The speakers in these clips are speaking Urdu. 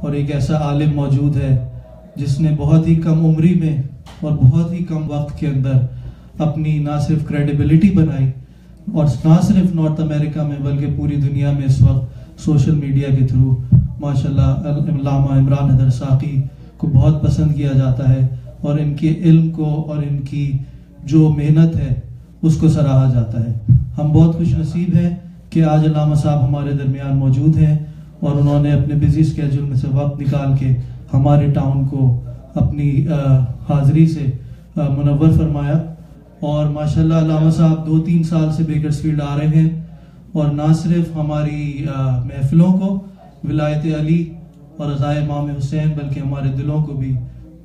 اور ایک ایسا عالم موجود ہے جس نے بہت ہی کم عمری میں اور بہت ہی کم وقت کے اندر اپنی نہ صرف کریڈیبلٹی بنائی اور نہ صرف نارتھ امریکہ میں بلکہ پوری دنیا میں اس وقت سوشل میڈیا کے تھرو ماشاءاللہ علامہ عمران حیدر ساقی کو بہت پسند کیا جاتا ہے اور ان کے علم کو اور ان کی جو محنت ہے اس کو سراہا جاتا ہے. ہم بہت خوش نصیب ہیں کہ آج علامہ صاحب ہمارے درمیان موجود ہیں اور انہوں نے اپنے بزی اسکیجول میں سے وقت نکال کے ہمارے ٹاؤن کو اپنی حاضری سے منور فرمایا. اور ماشاءاللہ علامہ صاحب 2-3 سال سے بیکرسفیلڈ آ رہے ہیں اور نہ صرف ہماری محفلوں کو ولایت علی اور رضائے امام حسین بلکہ ہمارے دلوں کو بھی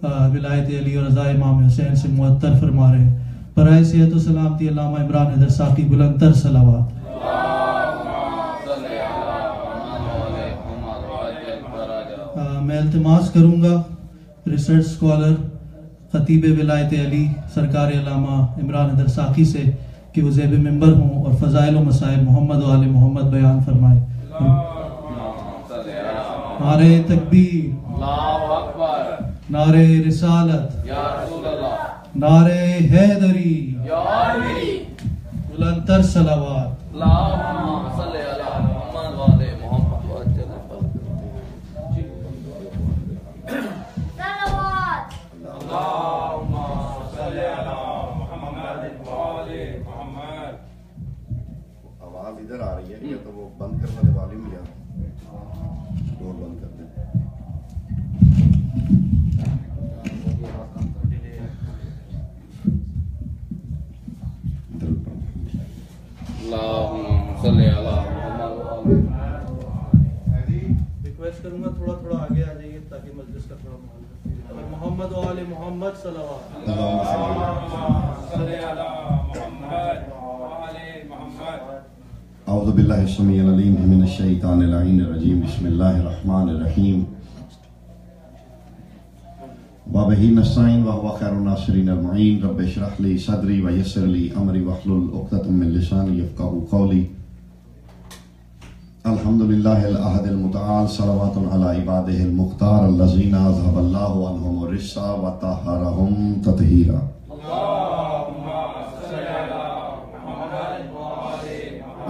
ولایت علی اور رضائے امام حسین سے معطر فرما رہے ہیں. برائے صحت و سلامتی علامہ عمران حیدر ساقی بلند تر صلوات. میں التماس کروں گا ریسرچ اسکالر خطیب ولایت علی سرکار علامہ عمران حیدر ساقی سے کہ وہ زیب ممبر ہوں اور فضائل و مصائب محمد و آل محمد بیان فرمائے. نعرہ تکبیر، نعرہ رسالت، نعرہ حیدری، بلند تر صلوات. آواز ادھر آ رہی ہے یا تو وہ بند کرنے والے والی میں ڈور بند کر دیں. ریکویسٹ کروں گا تھوڑا آگے آ جائیے تاکہ مجلس کا تھوڑا ماحول محمد و آل محمد صلوات. اعوذ باللہ السمیع العلیم من الشیطان اللعین الرجیم. بسم اللہ الرحمن الرحیم. وبہ نستعین وهو خیر الناصرین المعین. رب اشرح لی صدری ویسر لی امری واحلل عقدۃ من لسانی یفقهوا قولی. الحمدللہ الاحد المتعال. صلوات علی عبادہ المختار الذین اذهب اللہ عنہم الرجس وطہرہم تطہیرا.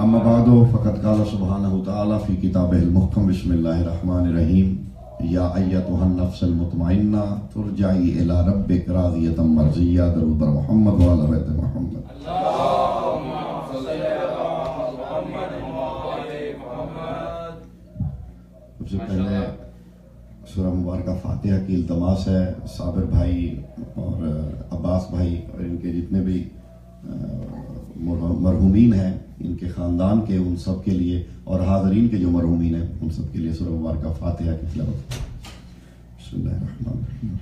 اما بعد فقد قال سبحانہ تعالی فی کتابہ المحکم. بسم اللہ الرحمن الرحیم. یا ایتها النفس المطمئنہ ترجعی الی ربک راضیۃ مرضیہ. درود بر محمد و آل بیت محمد. سب سے پہلے سورہ مبارکہ فاتحہ کی التماس ہے صابر بھائی اور عباس بھائی اور ان کے جتنے بھی مرحومین ہیں ان کے خاندان کے ان سب کے لیے اور حاضرین کے جو مرحومین ہیں ان سب کے لیے سورہ مبارکہ فاتحہ کی تلاوت. بسم اللہ الرحمن الرحیم.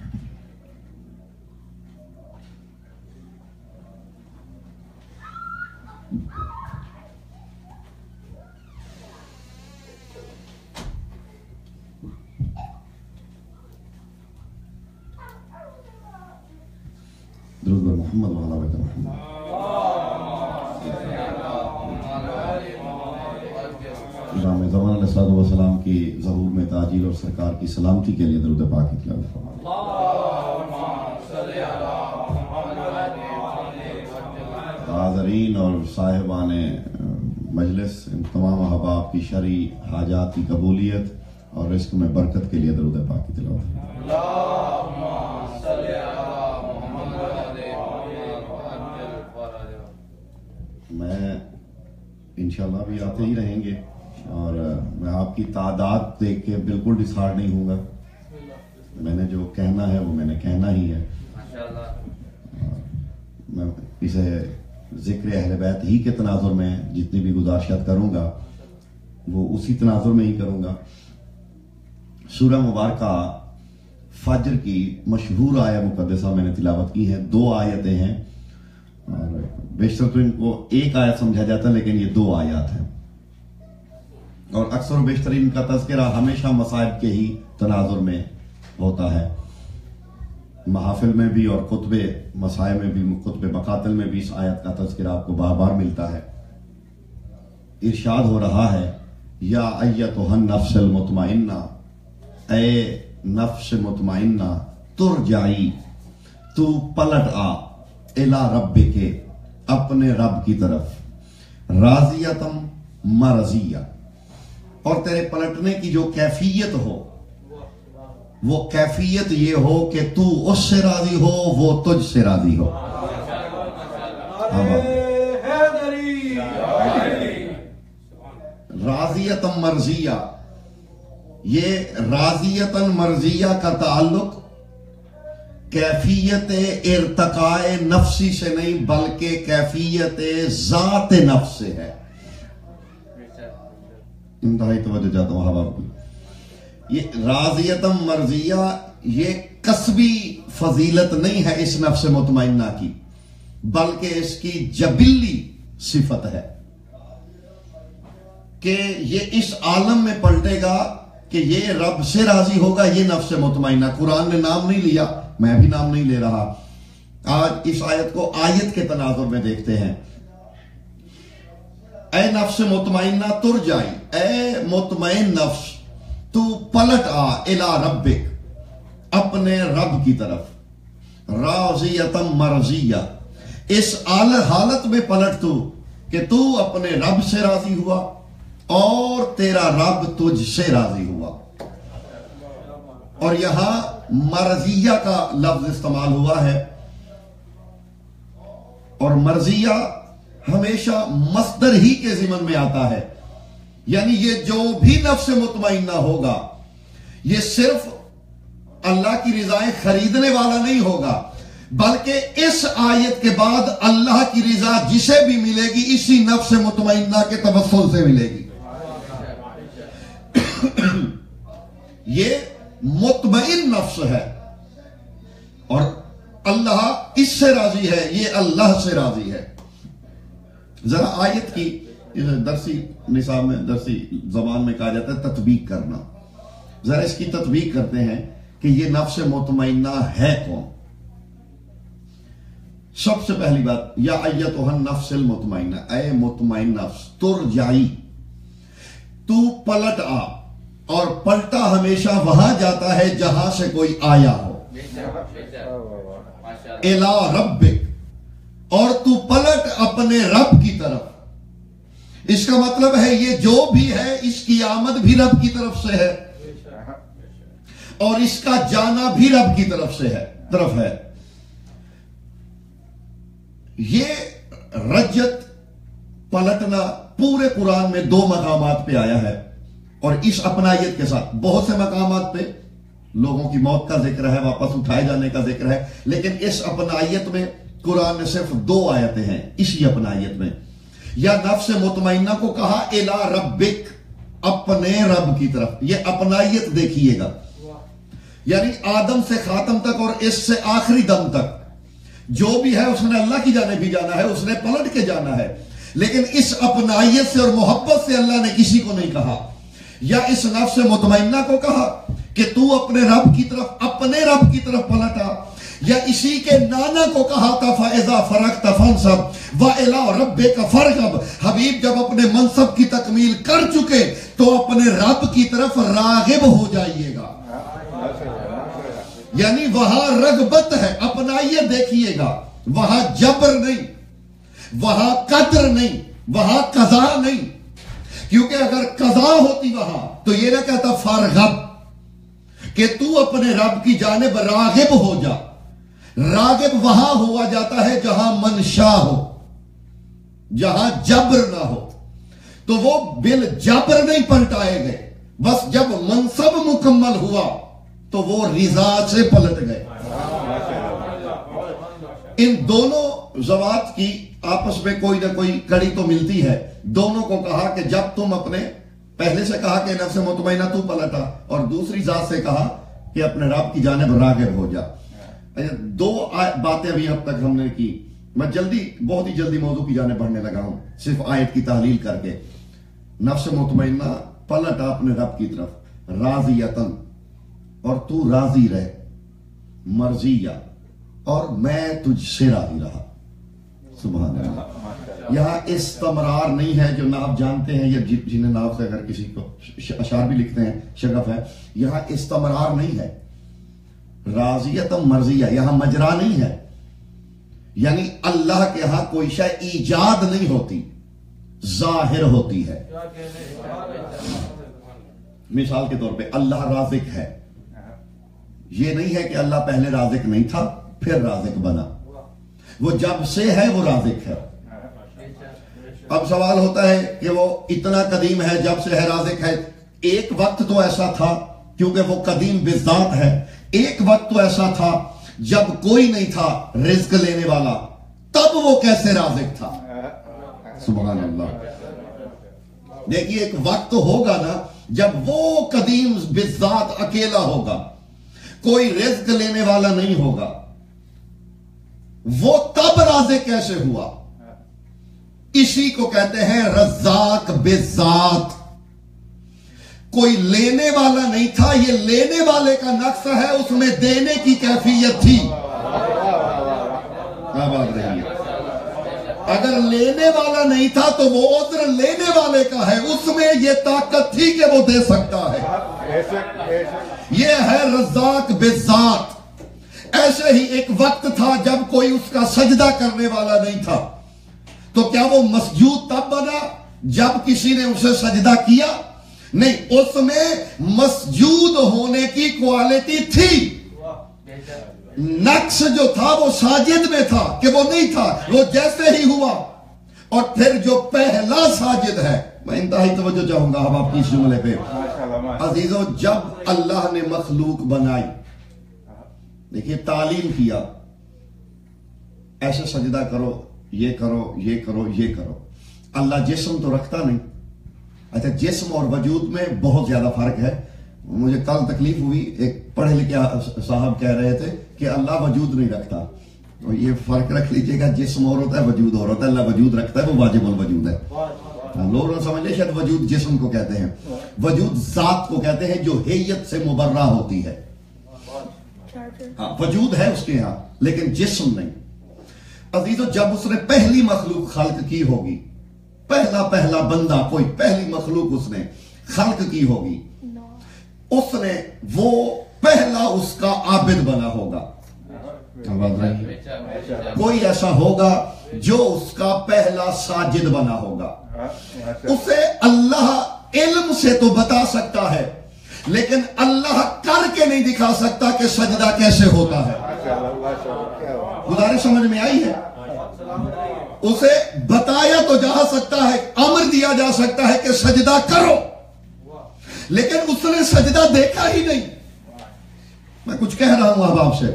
درود بر محمد و آل بیت محمد. امام زمان علیہ السلام کی ظہور میں تاجیل اور سرکار کی سلامتی کے لیے درود پاک کی تلاوت فرمائیں. حاضرین اور صاحبان مجلس ان تمام احباب کی شرعی حاجات کی قبولیت اور رزق میں برکت کے لیے درود پاک کی تلاوت. میں انشاءاللہ بھی آتے ہی رہیں گے اور میں آپ کی تعداد دیکھ کے بالکل ڈسہارڈ نہیں ہوں گا. میں نے جو کہنا ہے وہ میں نے کہنا ہی ہے. میں اسے ذکر اہل بیت ہی کے تناظر میں جتنی بھی گزارشات کروں گا وہ اسی تناظر میں ہی کروں گا. سورہ مبارکہ فجر کی مشہور آیہ مقدسہ میں نے تلاوت کی ہے. 2 آیتیں ہیں اور بیشتر تو ان کو ایک آیت سمجھا جاتا ہے لیکن یہ 2 آیات ہیں اور اکثر و بیشتر ان کا تذکرہ ہمیشہ مصائب کے ہی تناظر میں ہوتا ہے. محافل میں بھی اور خطب مسائب میں بھی خطب مقاتل میں بھی اس آیت کا تذکرہ آپ کو بار بار ملتا ہے. ارشاد ہو رہا ہے یا ایتها النفس المطمئنہ اے نفس مطمئنہ ترجعی، تو پلٹ آ الی ربک، اپنے رب کی طرف، راضیتم مرضیہ، اور تیرے پلٹنے کی جو کیفیت ہو وہ کیفیت یہ ہو کہ تو اس سے راضی ہو، وہ تجھ سے راضی ہو۔ راضیتم مرضیہ، یہ راضیتن مرضیہ کا تعلق کیفیت ارتقاء نفسی سے نہیں بلکہ کیفیت ذات نفس سے ہے۔ انتہائی توجہ چاہتا ہوں حباب، یہ راضیتم مرضیہ یہ کسبی فضیلت نہیں ہے اس نفس مطمئنہ کی، بلکہ اس کی جبلی صفت ہے کہ یہ اس عالم میں پلٹے گا کہ یہ رب سے راضی ہوگا، یہ نفس مطمئنہ۔ قرآن نے نام نہیں لیا، میں بھی نام نہیں لے رہا۔ آج اس آیت کو آیت کے تناظر میں دیکھتے ہیں۔ اے نفس مطمئنہ ترجعی، اے مطمئن نفس تو پلٹ آ الی ربک، اپنے رب کی طرف، راضیتم مرضیہ، اس حالت میں پلٹ تو کہ تو اپنے رب سے راضی ہوا اور تیرا رب تجھ سے راضی ہوا۔ اور یہاں مرضیہ کا لفظ استعمال ہوا ہے، اور مرضیہ ہمیشہ مصدر ہی کے ضمن میں آتا ہے، یعنی یہ جو بھی نفس مطمئنہ ہوگا یہ صرف اللہ کی رضائیں خریدنے والا نہیں ہوگا، بلکہ اس آیت کے بعد اللہ کی رضا جسے بھی ملے گی اسی نفس مطمئنہ کے توسل سے ملے گی۔ یہ مطمئن نفس ہے اور اللہ اس سے راضی ہے، یہ اللہ سے راضی ہے۔ ذرا آیت کی درسی نصاب میں، درسی زبان میں کہا جاتا ہے تطبیق کرنا، ذرا اس کی تطبیق کرتے ہیں کہ یہ نفس مطمئنہ ہے کون۔ سب سے پہلی بات، یا ایتھا النفس المطمئنہ، اے مطمئن نفس، ترجعی، تو پلٹ آ، اور پلٹا ہمیشہ وہاں جاتا ہے جہاں سے کوئی آیا ہو، الی ربک، اور تو پلٹ اپنے رب کی طرف۔ اس کا مطلب ہے یہ جو بھی ہے اس کی آمد بھی رب کی طرف سے ہے اور اس کا جانا بھی رب کی طرف ہے۔ یہ رجت پلٹنا پورے قرآن میں 2 مقامات پہ آیا ہے، اور اس اپنائیت کے ساتھ بہت سے مقامات پہ لوگوں کی موت کا ذکر ہے، واپس اٹھائے جانے کا ذکر ہے، لیکن اس اپنائیت میں قرآن نے صرف 2 آیتیں ہیں اسی اپنائیت میں۔ یا نفس مطمئنہ کو کہا الی ربک، اپنے رب کی طرف، یہ اپنائیت دیکھیے گا، یعنی آدم سے خاتم تک اور اس سے آخری دم تک جو بھی ہے اس نے اللہ کی جانب بھی جانا ہے، اس نے پلٹ کے جانا ہے، لیکن اس اپنائیت سے اور محبت سے اللہ نے کسی کو نہیں کہا۔ یا اس نفس مطمئنہ کو کہا کہ تو اپنے رب کی طرف پلٹا، یا اسی کے نانا کو کہا تھا فَإِذَا فَرَغْتَ فَانْصَبْ وَإِلَىٰ رَبِّكَ فَارْغَب، حبیب جب اپنے منصب کی تکمیل کر چکے تو اپنے رب کی طرف راغب ہو جائیے گا، یعنی وہاں رغبت ہے، اپنائیے دیکھیے گا، وہاں جبر نہیں، وہاں قدر نہیں، وہاں قضا نہیں، کیونکہ اگر قضا ہوتی وہاں تو یہ نہ کہتا فارغب کہ تو اپنے رب کی جانب راغب ہو جا۔ راغب وہاں ہوا جاتا ہے جہاں منشا ہو، جہاں جبر نہ ہو، تو وہ بالجبر نہیں پلٹائے گئے، بس جب منصب مکمل ہوا تو وہ رضا سے پلٹ گئے۔ ان دونوں ذوات کی آپس میں کوئی نہ کوئی کڑی تو ملتی ہے۔ دونوں کو کہا کہ جب تم اپنے پہلے سے کہا کہ نفس مطمئنہ تو پلٹا، اور دوسری ذات سے کہا کہ اپنے رب کی جانب راغب ہو جا۔ 2 باتیں ابھی اب تک ہم نے کی، میں بہت ہی جلدی موضوع کی جانب بڑھنے لگا ہوں صرف آیت کی تحلیل کر کے۔ نفس مطمئنہ پلٹا اپنے رب کی طرف، راضیتن، اور تو راضی رہے، مرضیہ، اور میں تجھ سے راضی رہا۔ سبحان اللہ۔ یہاں استمرار نہیں ہے جو ناف جانتے ہیں یا جنہیں ناف سے اگر کسی کو اشعار بھی لکھتے ہیں شغف ہے. یہاں استمرار نہیں ہے, راضیت مرضیہ, یہاں مجرا نہیں ہے. یعنی اللہ کے ہاں کوئی شے ایجاد نہیں ہوتی, ظاہر ہوتی ہے. مثال کے طور پہ اللہ رازق ہے, یہ نہیں ہے کہ اللہ پہلے رازق نہیں تھا پھر رازق بنا, وہ جب سے ہے وہ رازق ہے. اب سوال ہوتا ہے کہ وہ اتنا قدیم ہے, جب سے ہے رازق ہے. ایک وقت تو ایسا تھا کیونکہ وہ قدیم بذات ہے, ایک وقت تو ایسا تھا جب کوئی نہیں تھا رزق لینے والا, تب وہ کیسے رازق تھا؟ سبحان اللہ. دیکھیے ایک وقت ہوگا نا جب وہ قدیم بذات اکیلا ہوگا, کوئی رزق لینے والا نہیں ہوگا, وہ تب رازق کیسے ہوا؟ اسی کو کہتے ہیں رزاق بذات. کوئی لینے والا نہیں تھا, یہ لینے والے کا نقص ہے, اس میں دینے کی کیفیت تھی. کیا بات رہی ہے؟ اگر لینے والا نہیں تھا تو وہ عذر لینے والے کا ہے, اس میں یہ طاقت تھی کہ وہ دے سکتا ہے. یہ ہے رزاق بذات. ایسے ہی ایک وقت تھا جب کوئی اس کا سجدہ کرنے والا نہیں تھا, تو کیا وہ مسجود تب بنا جب کسی نے اسے سجدہ کیا؟ نہیں, اس میں مسجود ہونے کی کوالٹی تھی. نقص جو تھا وہ ساجد میں تھا کہ وہ نہیں تھا, وہ جیسے ہی ہوا. اور پھر جو پہلا ساجد ہے, میں انتہائی توجہ چاہوں گا اب آپ کی اس جملے پہ. عزیزو, جب اللہ نے مخلوق بنائی, دیکھیے تعلیم کیا, ایسے سجدہ کرو, یہ کرو, یہ کرو, یہ کرو. اللہ جسم تو رکھتا نہیں. اچھا, جسم اور وجود میں بہت زیادہ فرق ہے. مجھے کل تکلیف ہوئی, ایک پڑھے لکھے صاحب کہہ رہے تھے کہ اللہ وجود نہیں رکھتا. تو یہ فرق رکھ لیجئے گا, جسم اور ہوتا ہے, وجود اور ہوتا ہے. اللہ وجود رکھتا ہے, وہ واجب الوجود ہے. لوگ نہ سمجھ لیں شاید وجود جسم کو کہتے ہیں, وجود ذات کو کہتے ہیں جو حیت سے مبرہ ہوتی ہے. وجود ہے اس کے ہاں لیکن جسم نہیں. عزیزو, جب اس نے پہلی مخلوق خلق کی ہوگی, پہلا بندہ, کوئی پہلی مخلوق اس نے خلق کی ہوگی, اس نے وہ پہلا اس کا عابد بنا ہوگا. کوئی ایسا ہوگا جو اس کا پہلا ساجد بنا ہوگا. اسے اللہ علم سے تو بتا سکتا ہے لیکن اللہ کر کے نہیں دکھا سکتا کہ سجدہ کیسے ہوتا ہے. گزارش سمجھ میں آئی ہے؟ اسے بتایا تو جا سکتا ہے, امر دیا جا سکتا ہے کہ سجدہ کرو, لیکن اس نے سجدہ دیکھا ہی نہیں. میں کچھ کہہ رہا ہوں اب آپ سے,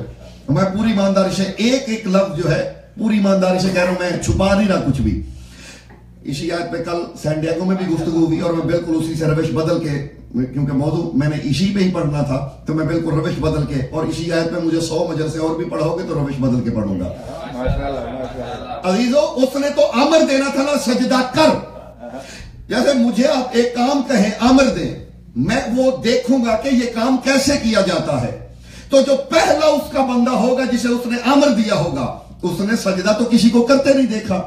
میں پوری ایمانداری سے ایک ایک لفظ جو ہے پوری ایمانداری سے کہہ رہا ہوں, میں چھپا نہیں رہا کچھ بھی. اسی آیت پہ کل سین ڈیگو میں بھی گفتگو ہوئی اور میں بالکل اسی سے روش بدل کے, کیونکہ موضوع میں نے اسی پہ ہی پڑھنا تھا تو میں بالکل روش بدل کے, اور اسی آیت پہ مجھے 100 مجلسے اور بھی پڑھو گے تو روش بدل کے پڑھوں گا. عزیزو, اس نے تو امر دینا تھا نا, سجدہ کر. جیسے مجھے آپ ایک کام کہیں, امر دیں, میں وہ دیکھوں گا کہ یہ کام کیسے کیا جاتا ہے. تو جو پہلا اس کا بندہ ہوگا جسے اس نے امر دیا ہوگا, اس نے سجدہ تو کسی کو کرتے نہیں دیکھا,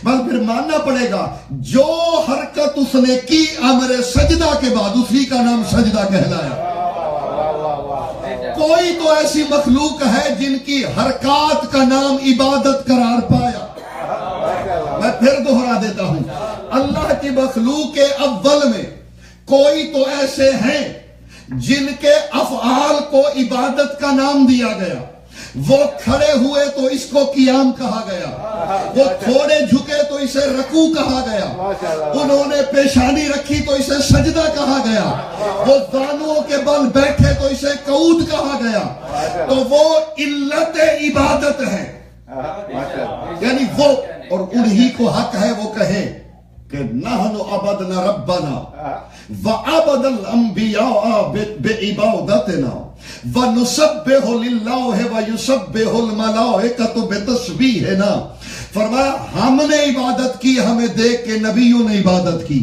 بس پھر ماننا پڑے گا جو حرکت اس نے کی امر سجدہ کے بعد, اسی کا نام سجدہ کہلایا. کوئی تو ایسی مخلوق ہے جن کی حرکات کا نام عبادت قرار پایا. میں پھر دہرا دیتا ہوں, اللہ کی مخلوق کے اول میں کوئی تو ایسے ہیں جن کے افعال کو عبادت کا نام دیا گیا. وہ کھڑے ہوئے تو اس کو قیام کہا گیا, وہ تھوڑے جھکے تو اسے رکوع کہا گیا, انہوں نے پیشانی رکھی تو اسے سجدہ کہا گیا, وہ دانوں کے بل بیٹھے تو اسے قعود کہا گیا. تو وہ علت عبادت ہے, یعنی وہ, اور انہی کو حق ہے وہ کہیں کہ نحن عبدنا ربنا وعبد الانبیاء بعبادتنا ونسبح للہ ویسبح الملائکۃ بتسبیحنا. فرمایا ہم نے عبادت کی, ہمیں دیکھ کے نبیوں نے عبادت کی,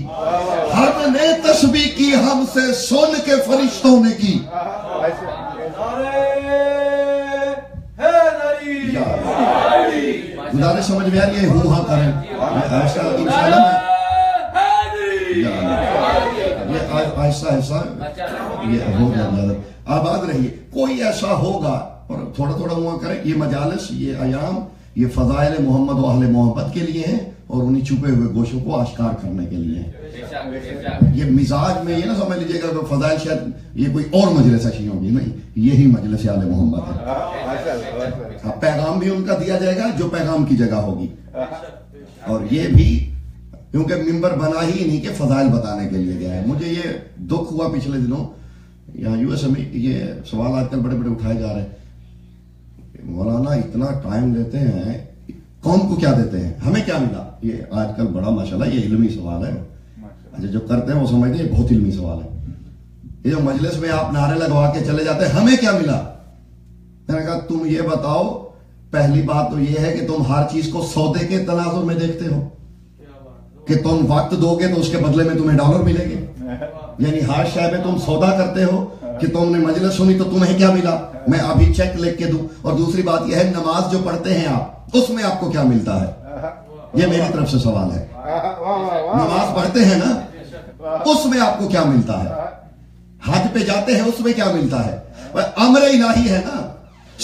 ہم نے تسبیح کی ہم سے سن کے فرشتوں نے کی. گزارش سمجھ میں آ رہی ہے؟ ہوں ہاں کریں ایسا انشاءاللہ یہ ایسا یہ ہو جائے. آباد رہیے. کوئی ایسا ہوگا اور تھوڑا تھوڑا ہوا کریں. یہ مجالس، یہ ایام، یہ فضائل محمد و اہل محبت کے لیے ہیں اور انہیں چھپے ہوئے گوشوں کو آشکار کرنے کے لیے ہیں. یہ مزاج میں یہ نہ سمجھ لیجیے گا کہ فضائل شاید یہ کوئی اور مجلس اچھی ہوگی، نہیں، یہی مجلس اہل محمد ہے. پیغام بھی ان کا دیا جائے گا جو پیغام کی جگہ ہوگی، اور یہ بھی کیونکہ ممبر بنا ہی نہیں کہ فضائل بتانے کے لیے گیا ہے. مجھے یہ دکھ ہوا پچھلے دنوں یہاں یو ایس میں، یہ سوال آج کل بڑے بڑے اٹھائے جا رہے ہیں، مولانا اتنا ٹائم لیتے ہیں، قوم کو کیا دیتے ہیں، ہمیں کیا ملا. یہ آج کل بڑا ماشاءاللہ یہ علمی سوال ہے. اچھا جو کرتے ہیں وہ سمجھتے ہیں بہت علمی سوال ہے. یہ جو مجلس میں آپ نعرے لگوا کے چلے جاتے ہیں ہمیں کیا ملا. میں نے کہا تم یہ بتاؤ، پہلی بات تو یہ ہے کہ تم ہر چیز کو سودے کے تناظر میں دیکھتے ہو کہ تم وقت دو گے تو اس کے بدلے میں تمہیں ڈالر ملیں گے. یعنی ہر شے میں تم سودا کرتے ہو کہ تم نے مجلس سنی تو تمہیں کیا ملا، میں ابھی چیک لکھ کے دوں. اور دوسری بات یہ ہے نماز جو پڑھتے ہیں آپ، اس میں آپ کو کیا ملتا ہے. یہ میری طرف سے سوال ہے. نماز پڑھتے ہیں نا، اس میں آپ کو کیا ملتا ہے. حج پہ جاتے ہیں، اس میں کیا ملتا ہے. امر الہی ہے نا،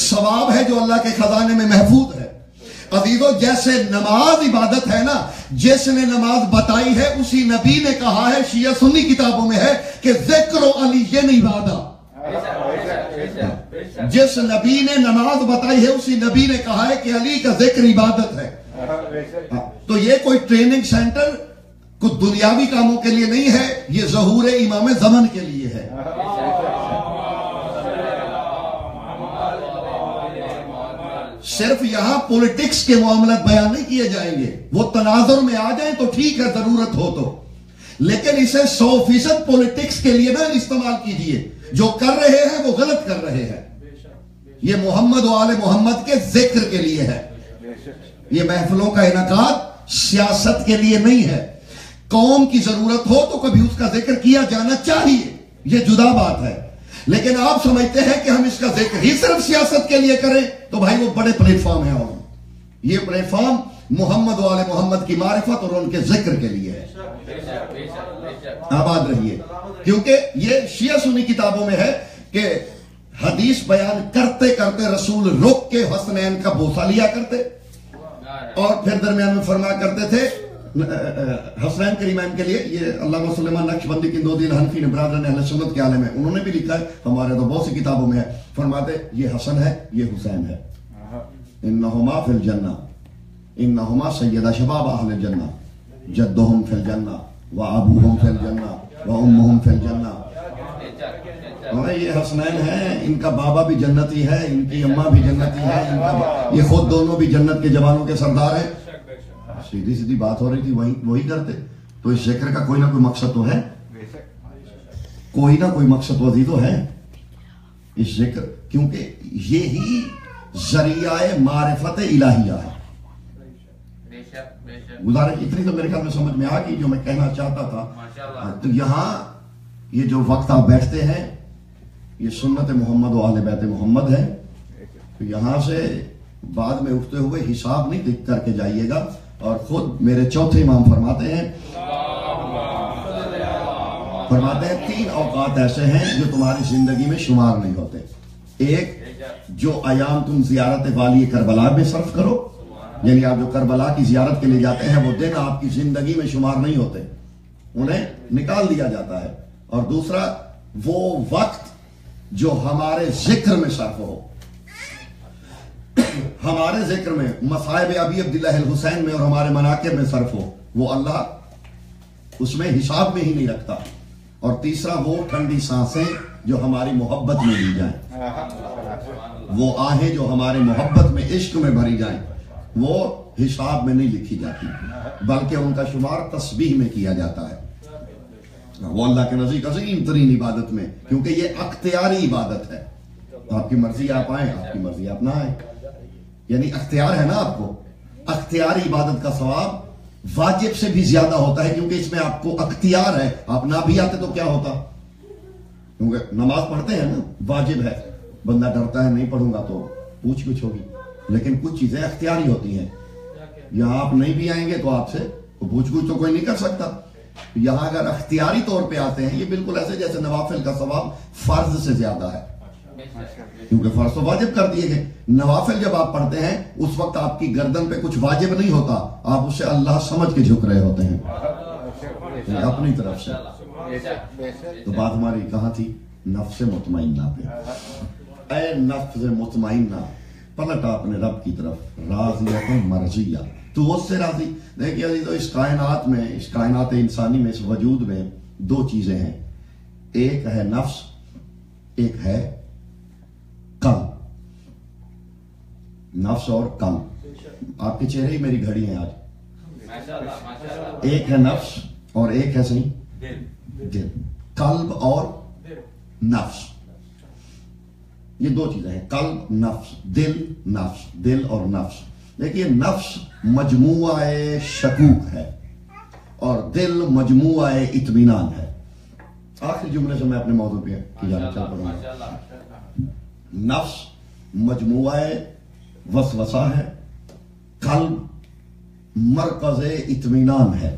ثواب ہے جو اللہ کے خزانے میں محفوظ ہے. عزیزو جیسے نماز عبادت ہے نا، جس نے نماز بتائی ہے اسی نبی نے کہا ہے، شیعہ سنی کتابوں میں ہے کہ ذکر علی عبادت. جس نبی نے نماز بتائی ہے اسی نبی نے کہا ہے کہ علی کا ذکر عبادت ہے. تو یہ کوئی ٹریننگ سینٹر کوئی دنیاوی کاموں کے لیے نہیں ہے، یہ ظہور امام زمن کے لیے ہے. صرف یہاں پولیٹکس کے معاملات بیان نہیں کیے جائیں گے. وہ تناظر میں آ جائیں تو ٹھیک ہے ضرورت ہو تو، لیکن اسے 100% پولیٹکس کے لیے نہ استعمال کیجئے. جو کر رہے ہیں وہ غلط کر رہے ہیں. یہ محمد و آل محمد کے ذکر کے لیے ہے. یہ محفلوں کا انعقاد سیاست کے لیے نہیں ہے. قوم کی ضرورت ہو تو کبھی اس کا ذکر کیا جانا چاہیے، یہ جدا بات ہے. لیکن آپ سمجھتے ہیں کہ ہم اس کا ذکر ہی صرف سیاست کے لیے کریں تو بھائی وہ بڑے پلیٹ فارم ہیں. اور یہ پلیٹ فارم محمد و آل محمد کی معرفت اور ان کے ذکر کے لیے ہے. آباد رہیے. کیونکہ یہ شیعہ سنی کتابوں میں ہے کہ حدیث بیان کرتے کرتے رسول رک کے حسنین کا بوسہ لیا کرتے اور پھر درمیان میں فرمایا کرتے تھے حسنین کریمین کے لیے. یہ علامہ سلیمان نقشبندی قندوزی الحنفی نے برادران اہل سنت کے عالم میں انہوں نے بھی لکھا ہے، ہمارے تو بہت سی کتابوں میں ہے. فرماتے یہ حسن ہے، یہ حسین ہے. انہما فی الجنہ، انہما سیدہ شباب اہل الجنہ، جدہم فی الجنہ و ابوہم فی الجنہ و امہم فی الجنہ. یہ حسنین ہیں، ان کا بابا بھی جنتی ہے، ان کی اماں بھی جنتی ہے، یہ خود دونوں بھی جنت کے جوانوں کے سردار ہیں. سیدھی سیدھی بات ہو رہی تھی، وہی کرتے. تو اس ذکر کا کوئی نہ کوئی مقصد تو ہے، کوئی نہ کوئی مقصد وزید تو ہے اس ذکر، کیونکہ یہی ذریعہ معرفت الہیہ ہے. گزارش اتنی تو میرے خیال میں سمجھ میں آ گئی جو میں کہنا چاہتا تھا. تو یہاں یہ جو وقت آپ بیٹھتے ہیں یہ سنت محمد و اہل بیت محمد ہے. تو یہاں سے بعد میں اٹھتے ہوئے حساب نہیں دکھ کر کے جائیے گا. اور خود میرے چوتھے امام فرماتے ہیں 3 اوقات ایسے ہیں جو تمہاری زندگی میں شمار نہیں ہوتے. ایک، جو ایام تم زیارت والی کربلا میں صرف کرو، یعنی آپ جو کربلا کی زیارت کے لیے جاتے ہیں وہ دن آپ کی زندگی میں شمار نہیں ہوتے، انہیں نکال دیا جاتا ہے. اور دوسرا، وہ وقت جو ہمارے ذکر میں صرف ہو، ہمارے ذکر میں، مصائب ابی عبداللہ الحسین میں اور ہمارے مناقب میں صرف ہو، وہ اللہ اس میں حساب میں ہی نہیں رکھتا. اور تیسرا، وہ ٹھنڈی سانسیں جو ہماری محبت میں لی جائیں، وہ آہیں جو ہمارے محبت میں عشق میں بھری جائیں، وہ حساب میں نہیں لکھی جاتی بلکہ ان کا شمار تسبیح میں کیا جاتا ہے. وہ اللہ کے نزدیک عظیم ترین عبادت میں، کیونکہ یہ اختیاری عبادت ہے. آپ کی مرضی آپ آئیں، آپ کی مرضی آپ نہ آئیں، یعنی اختیار ہے نا آپ کو. اختیاری عبادت کا ثواب واجب سے بھی زیادہ ہوتا ہے کیونکہ اس میں آپ کو اختیار ہے. آپ نہ بھی آتے تو کیا ہوتا، کیونکہ نماز پڑھتے ہیں نا، واجب ہے. بندہ ڈرتا ہے نہیں پڑھوں گا تو پوچھ ہوگی، لیکن کچھ چیزیں اختیاری ہوتی ہیں. یہاں آپ نہیں بھی آئیں گے تو آپ سے پوچھ گچھ تو کوئی نہیں کر سکتا. یہاں اگر اختیاری طور پہ آتے ہیں، یہ بالکل ایسے جیسے نوافل کا ثواب فرض سے زیادہ ہے، کیونکہ فرض تو واجب کر دیے گئے. نوافل جب آپ پڑھتے ہیں اس وقت آپ کی گردن پہ کچھ واجب نہیں ہوتا، آپ اسے اللہ سمجھ کے جھک رہے ہوتے ہیں اپنی طرف سے. تو بات ہماری کہاں تھی؟ نفس مطمئنہ پہ. اے نفس مطمئنہ، پلٹ اپنے رب کی طرف، راضیہ مرضیہ، تو اس سے راضی. دیکھیے عزیزو، اس کائنات میں، اس کائنات انسانی میں، اس وجود میں دو چیزیں ہیں، ایک ہے نفس، ایک ہے قلب. نفس اور قلب، آپ کے چہرے ہی میری گھڑی ہیں آج. ایک ہے نفس اور ایک ہے صحیح دل. قلب اور نفس، یہ دو چیزیں ہیں، قلب نفس، دل نفس، دل اور نفس. دیکھیے نفس مجموعہ شکوک ہے اور دل مجموعہ اطمینان ہے. آخری جملے سے میں اپنے موضوع پہ کی جانا چاہتا ہوں. نفس مجموعہ وسوسہ ہے، قلب مرکز اطمینان ہے.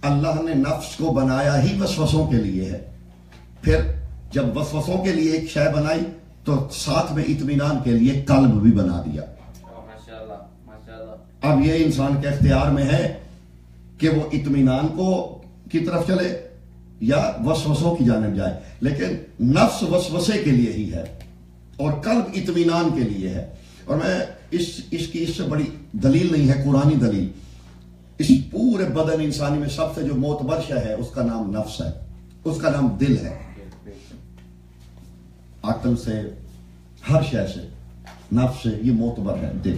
اللہ نے نفس کو بنایا ہی وسوسوں کے لیے ہے، پھر جب وسوسوں کے لیے ایک شے بنائی تو ساتھ میں اطمینان کے لیے قلب بھی بنا دیا. اب یہ انسان کے اختیار میں ہے کہ وہ اطمینان کی طرف چلے یا وسوسوں کی جانب جائے، لیکن نفس وسوسے کے لیے ہی ہے اور قلب اطمینان کے لیے ہے. اور میں اس کی اس سے بڑی دلیل نہیں ہے، قرآنی دلیل. اس پورے بدن انسانی میں سب سے جو معتبر شے ہے اس کا نام نفس ہے، اس کا نام دل ہے. عقل سے، ہر شے سے، نفس سے یہ معتبر ہے دل،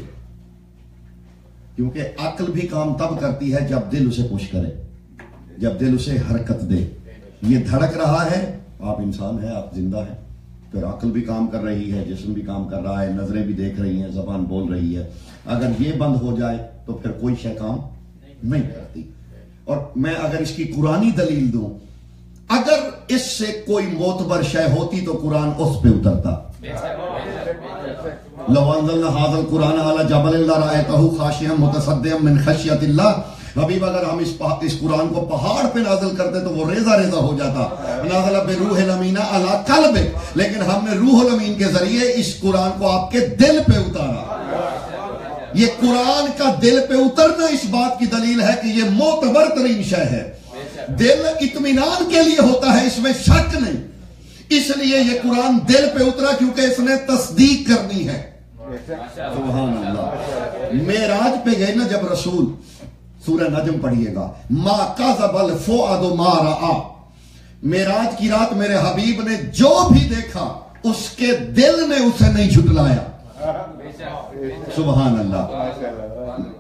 کیونکہ عقل بھی کام تب کرتی ہے جب دل اسے پش کرے، جب دل اسے حرکت دے. یہ دھڑک رہا ہے، آپ انسان ہیں، آپ زندہ ہیں، پھر عقل بھی کام کر رہی ہے، جسم بھی کام کر رہا ہے، نظریں بھی دیکھ رہی ہیں، زبان بول رہی ہے. اگر یہ بند ہو جائے تو پھر کوئی شے کام نہیں کرتی. اور میں اگر اس کی قرآنی دلیل دوں، اگر اس سے کوئی معتبر شے ہوتی تو قرآن اس پہ اترتا. لو انزلنا هذا القرآن على جبل لرأيته خاشعا متصدعا من خشیۃ اللہ. حبیب اگر ہم اس قرآن کو پہاڑ پہ نازل کرتے تو وہ ریزہ ریزہ ہو جاتا. نازل بروح الامین علی قلبک، لیکن ہم نے روح الامین کے ذریعے اس قرآن کو آپ کے دل پہ اتارا. یہ قرآن کا دل پہ اترنا اس بات کی دلیل ہے کہ یہ معتبر ترین شے ہے. دل اطمینان کے لیے ہوتا ہے، اس میں شک نہیں. اس لیے یہ قرآن دل پہ اترا کیونکہ اس نے تصدیق کرنی ہے. سبحان اللہ. معراج پہ گئے نا جب رسول، سورہ نجم پڑھیے گا، ما کذب الفؤاد ما رأى. معراج کی رات میرے حبیب نے جو بھی دیکھا اس کے دل نے اسے نہیں جھٹلایا. سبحان اللہ.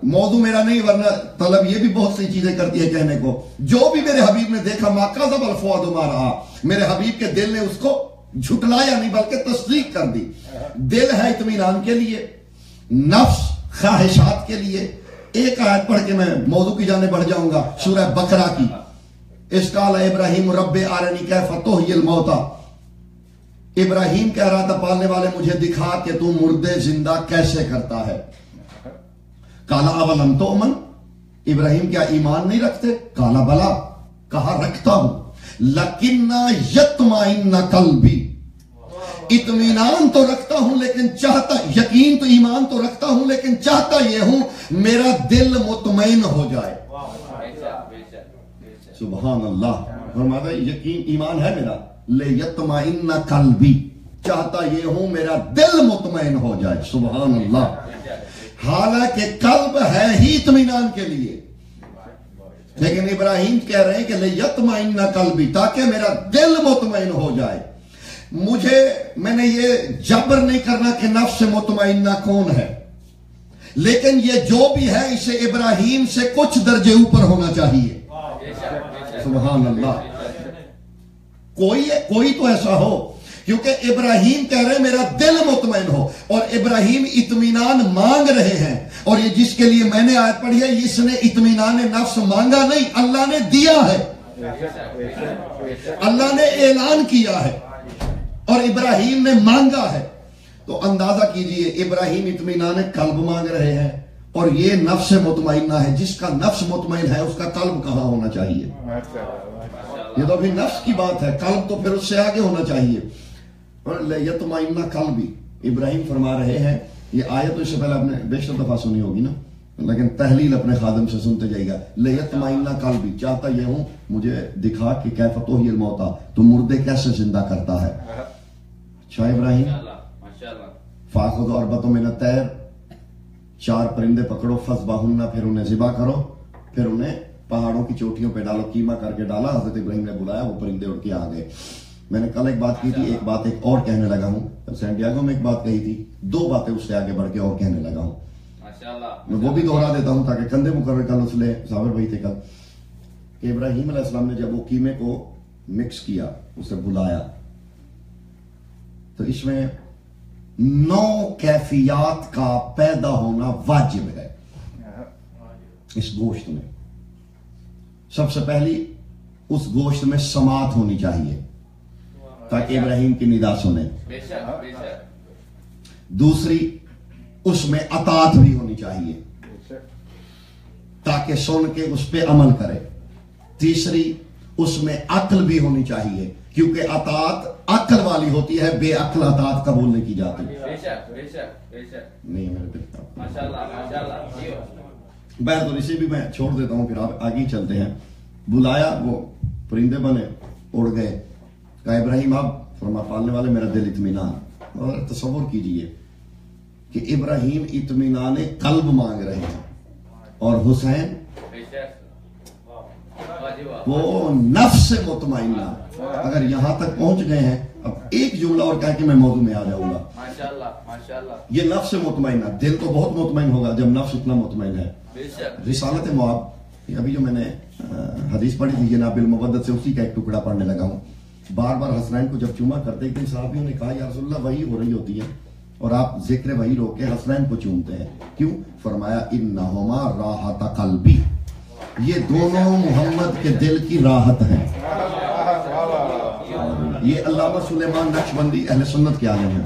موضوع میرا نہیں، ورنہ طلب یہ بھی بہت سی چیزیں کرتی ہے کہنے کو. جو بھی میرے حبیب نے دیکھا، ما کذب الفؤاد ما رأى، میرے حبیب کے دل نے اس کو جھٹلایا نہیں بلکہ تصدیق کر دی. دل ہے اطمینان کے لیے، نفس خواہشات کے لیے. ایک آیت پڑھ کے میں موضوع کی جانب بڑھ جاؤں گا، سورہ بقرہ کی. اس قال ابراہیم رب ارنی کیف تحیی الموتى. ابراہیم کہہ رہا تھا پالنے والے مجھے دکھا کہ تو مردے زندہ کیسے کرتا ہے. قال اولم تؤمن، ابراہیم کیا ایمان نہیں رکھتے؟ قال بلا، کہا رکھتا ہوں، لیکن یطمئن قلبی، اطمینان تو رکھتا ہوں لیکن چاہتا، یقین تو ایمان تو رکھتا ہوں لیکن چاہتا یہ ہوں میرا دل مطمئن ہو جائے. سبحان اللہ. فرماتا ہے یقین ایمان ہے میرا، لیطمئن قلبی، چاہتا یہ ہوں میرا دل مطمئن ہو جائے. سبحان اللہ. حالانکہ قلب ہے ہی اطمینان کے لیے، لیکن ابراہیم کہہ رہے ہیں کہ لیطمئن قلبی، تاکہ میرا دل مطمئن ہو جائے. میں نے یہ جبر نہیں کرنا کہ نفس مطمئنہ کون ہے، لیکن یہ جو بھی ہے اسے ابراہیم سے کچھ درجے اوپر ہونا چاہیے. سبحان اللہ. کوئی تو ایسا ہو، کیونکہ ابراہیم کہہ رہے ہیں میرا دل مطمئن ہو، اور ابراہیم اطمینان مانگ رہے ہیں. اور یہ جس کے لیے میں نے آیت پڑھی ہے، اس نے اطمینان نفس مانگا نہیں، اللہ نے دیا ہے، اللہ نے اعلان کیا ہے اور ابراہیم نے مانگا ہے. تو اندازہ کیجئے ابراہیم اطمینان قلب مانگ رہے ہیں اور یہ نفس مطمئنہ ہے. جس کا نفس مطمئن ہے اس کا قلب کہاں ہونا چاہیے؟ یہ تو ابھی نفس کی بات ہے، قلب تو پھر اس سے آگے ہونا چاہیے. اور لیطمئن قلبی، ابراہیم فرما رہے ہیں، یہ آیت تو اس سے پہلے آپ نے بیشتر دفعہ سنی ہوگی نا، لیکن تحلیل اپنے خادم سے سنتے جائے گا. لیطمئن قلبی، چاہتا یہ ہوں مجھے دکھا کہ کیف تحیی الموتیٰ، تو مردے کیسے زندہ کرتا ہے. اچھا ابراہیم، فاخذ اربعۃ من الطیر، 4 پرندے پکڑو، فذبحہن، پھر انہیں ذبح کرو، پھر انہیں پہاڑوں کی چوٹیوں پہ ڈالو. قیمہ کر کے ڈالا، حضرت ابراہیم نے بلایا، وہ پرندے اڑ کے آ گئے. میں نے کل ایک بات کی تھی، ایک بات ایک اور کہنے لگا ہوں. سینٹیاگو میں ایک بات کہی تھی، 2 باتیں اس سے آگے بڑھ کے اور کہنے لگا ہوں. میں وہ بھی دوہرا دیتا ہوں تاکہ کندھے مقرر کل اس لے صابر بھائی تھے کل، کہ ابراہیم علیہ السلام نے جب وہ قیمے کو مکس کیا، اسے بلایا، تو اس میں 9 کیفیات کا پیدا ہونا واجب ہے اس گوشت میں. سب سے پہلی، اس گوشت میں سماعت ہونی چاہیے تاکہ ابراہیم کی ندا سنے. دوسری، اس میں اطاعت بھی ہونی چاہیے تاکہ سن کے اس پہ عمل کرے. تیسری، اس میں عقل بھی ہونی چاہیے کیونکہ اطاعت عقل والی ہوتی ہے، بے عقل اطاعت قبول نہیں کی جاتی. نہیں میرے دل بہر تو اسے بھی میں چھوڑ دیتا ہوں، پھر آپ آگے چلتے ہیں. بلایا، وہ پرندے بنے، اڑ گئے. کہا ابراہیم آپ فرما پالنے والے، میرا دل اطمینان. اور تصور کیجئے کہ ابراہیم اطمینان قلب مانگ رہے ہیں اور حسین وہ نفس مطمئنہ. اگر یہاں تک پہنچ گئے ہیں، اب ایک جملہ اور کہا کہ میں موضوع میں آ جاؤں گا. یہ نفس مطمئنہ، دل تو بہت مطمئن ہوگا جب نفس اتنا مطمئن ہے. رسالت مواب، ابھی جو میں نے حدیث پڑھی تھی جناب المبدت سے، اسی کا ایک ٹکڑا پڑھنے لگا ہوں. بار بار حسنین کو جب چوما کرتے، ایک دن صحابیوں نے کہا یا رسول اللہ وحی ہو رہی ہوتی ہے اور آپ ذکر وحی روک کے حسنین کو چومتے ہیں، کیوں؟ فرمایا انہما راحت قلبی، یہ دونوں محمد کے دل کی راحت ہیں. یہ علامہ سلیمان نقشبندی اہل سنت کے عالم ہیں.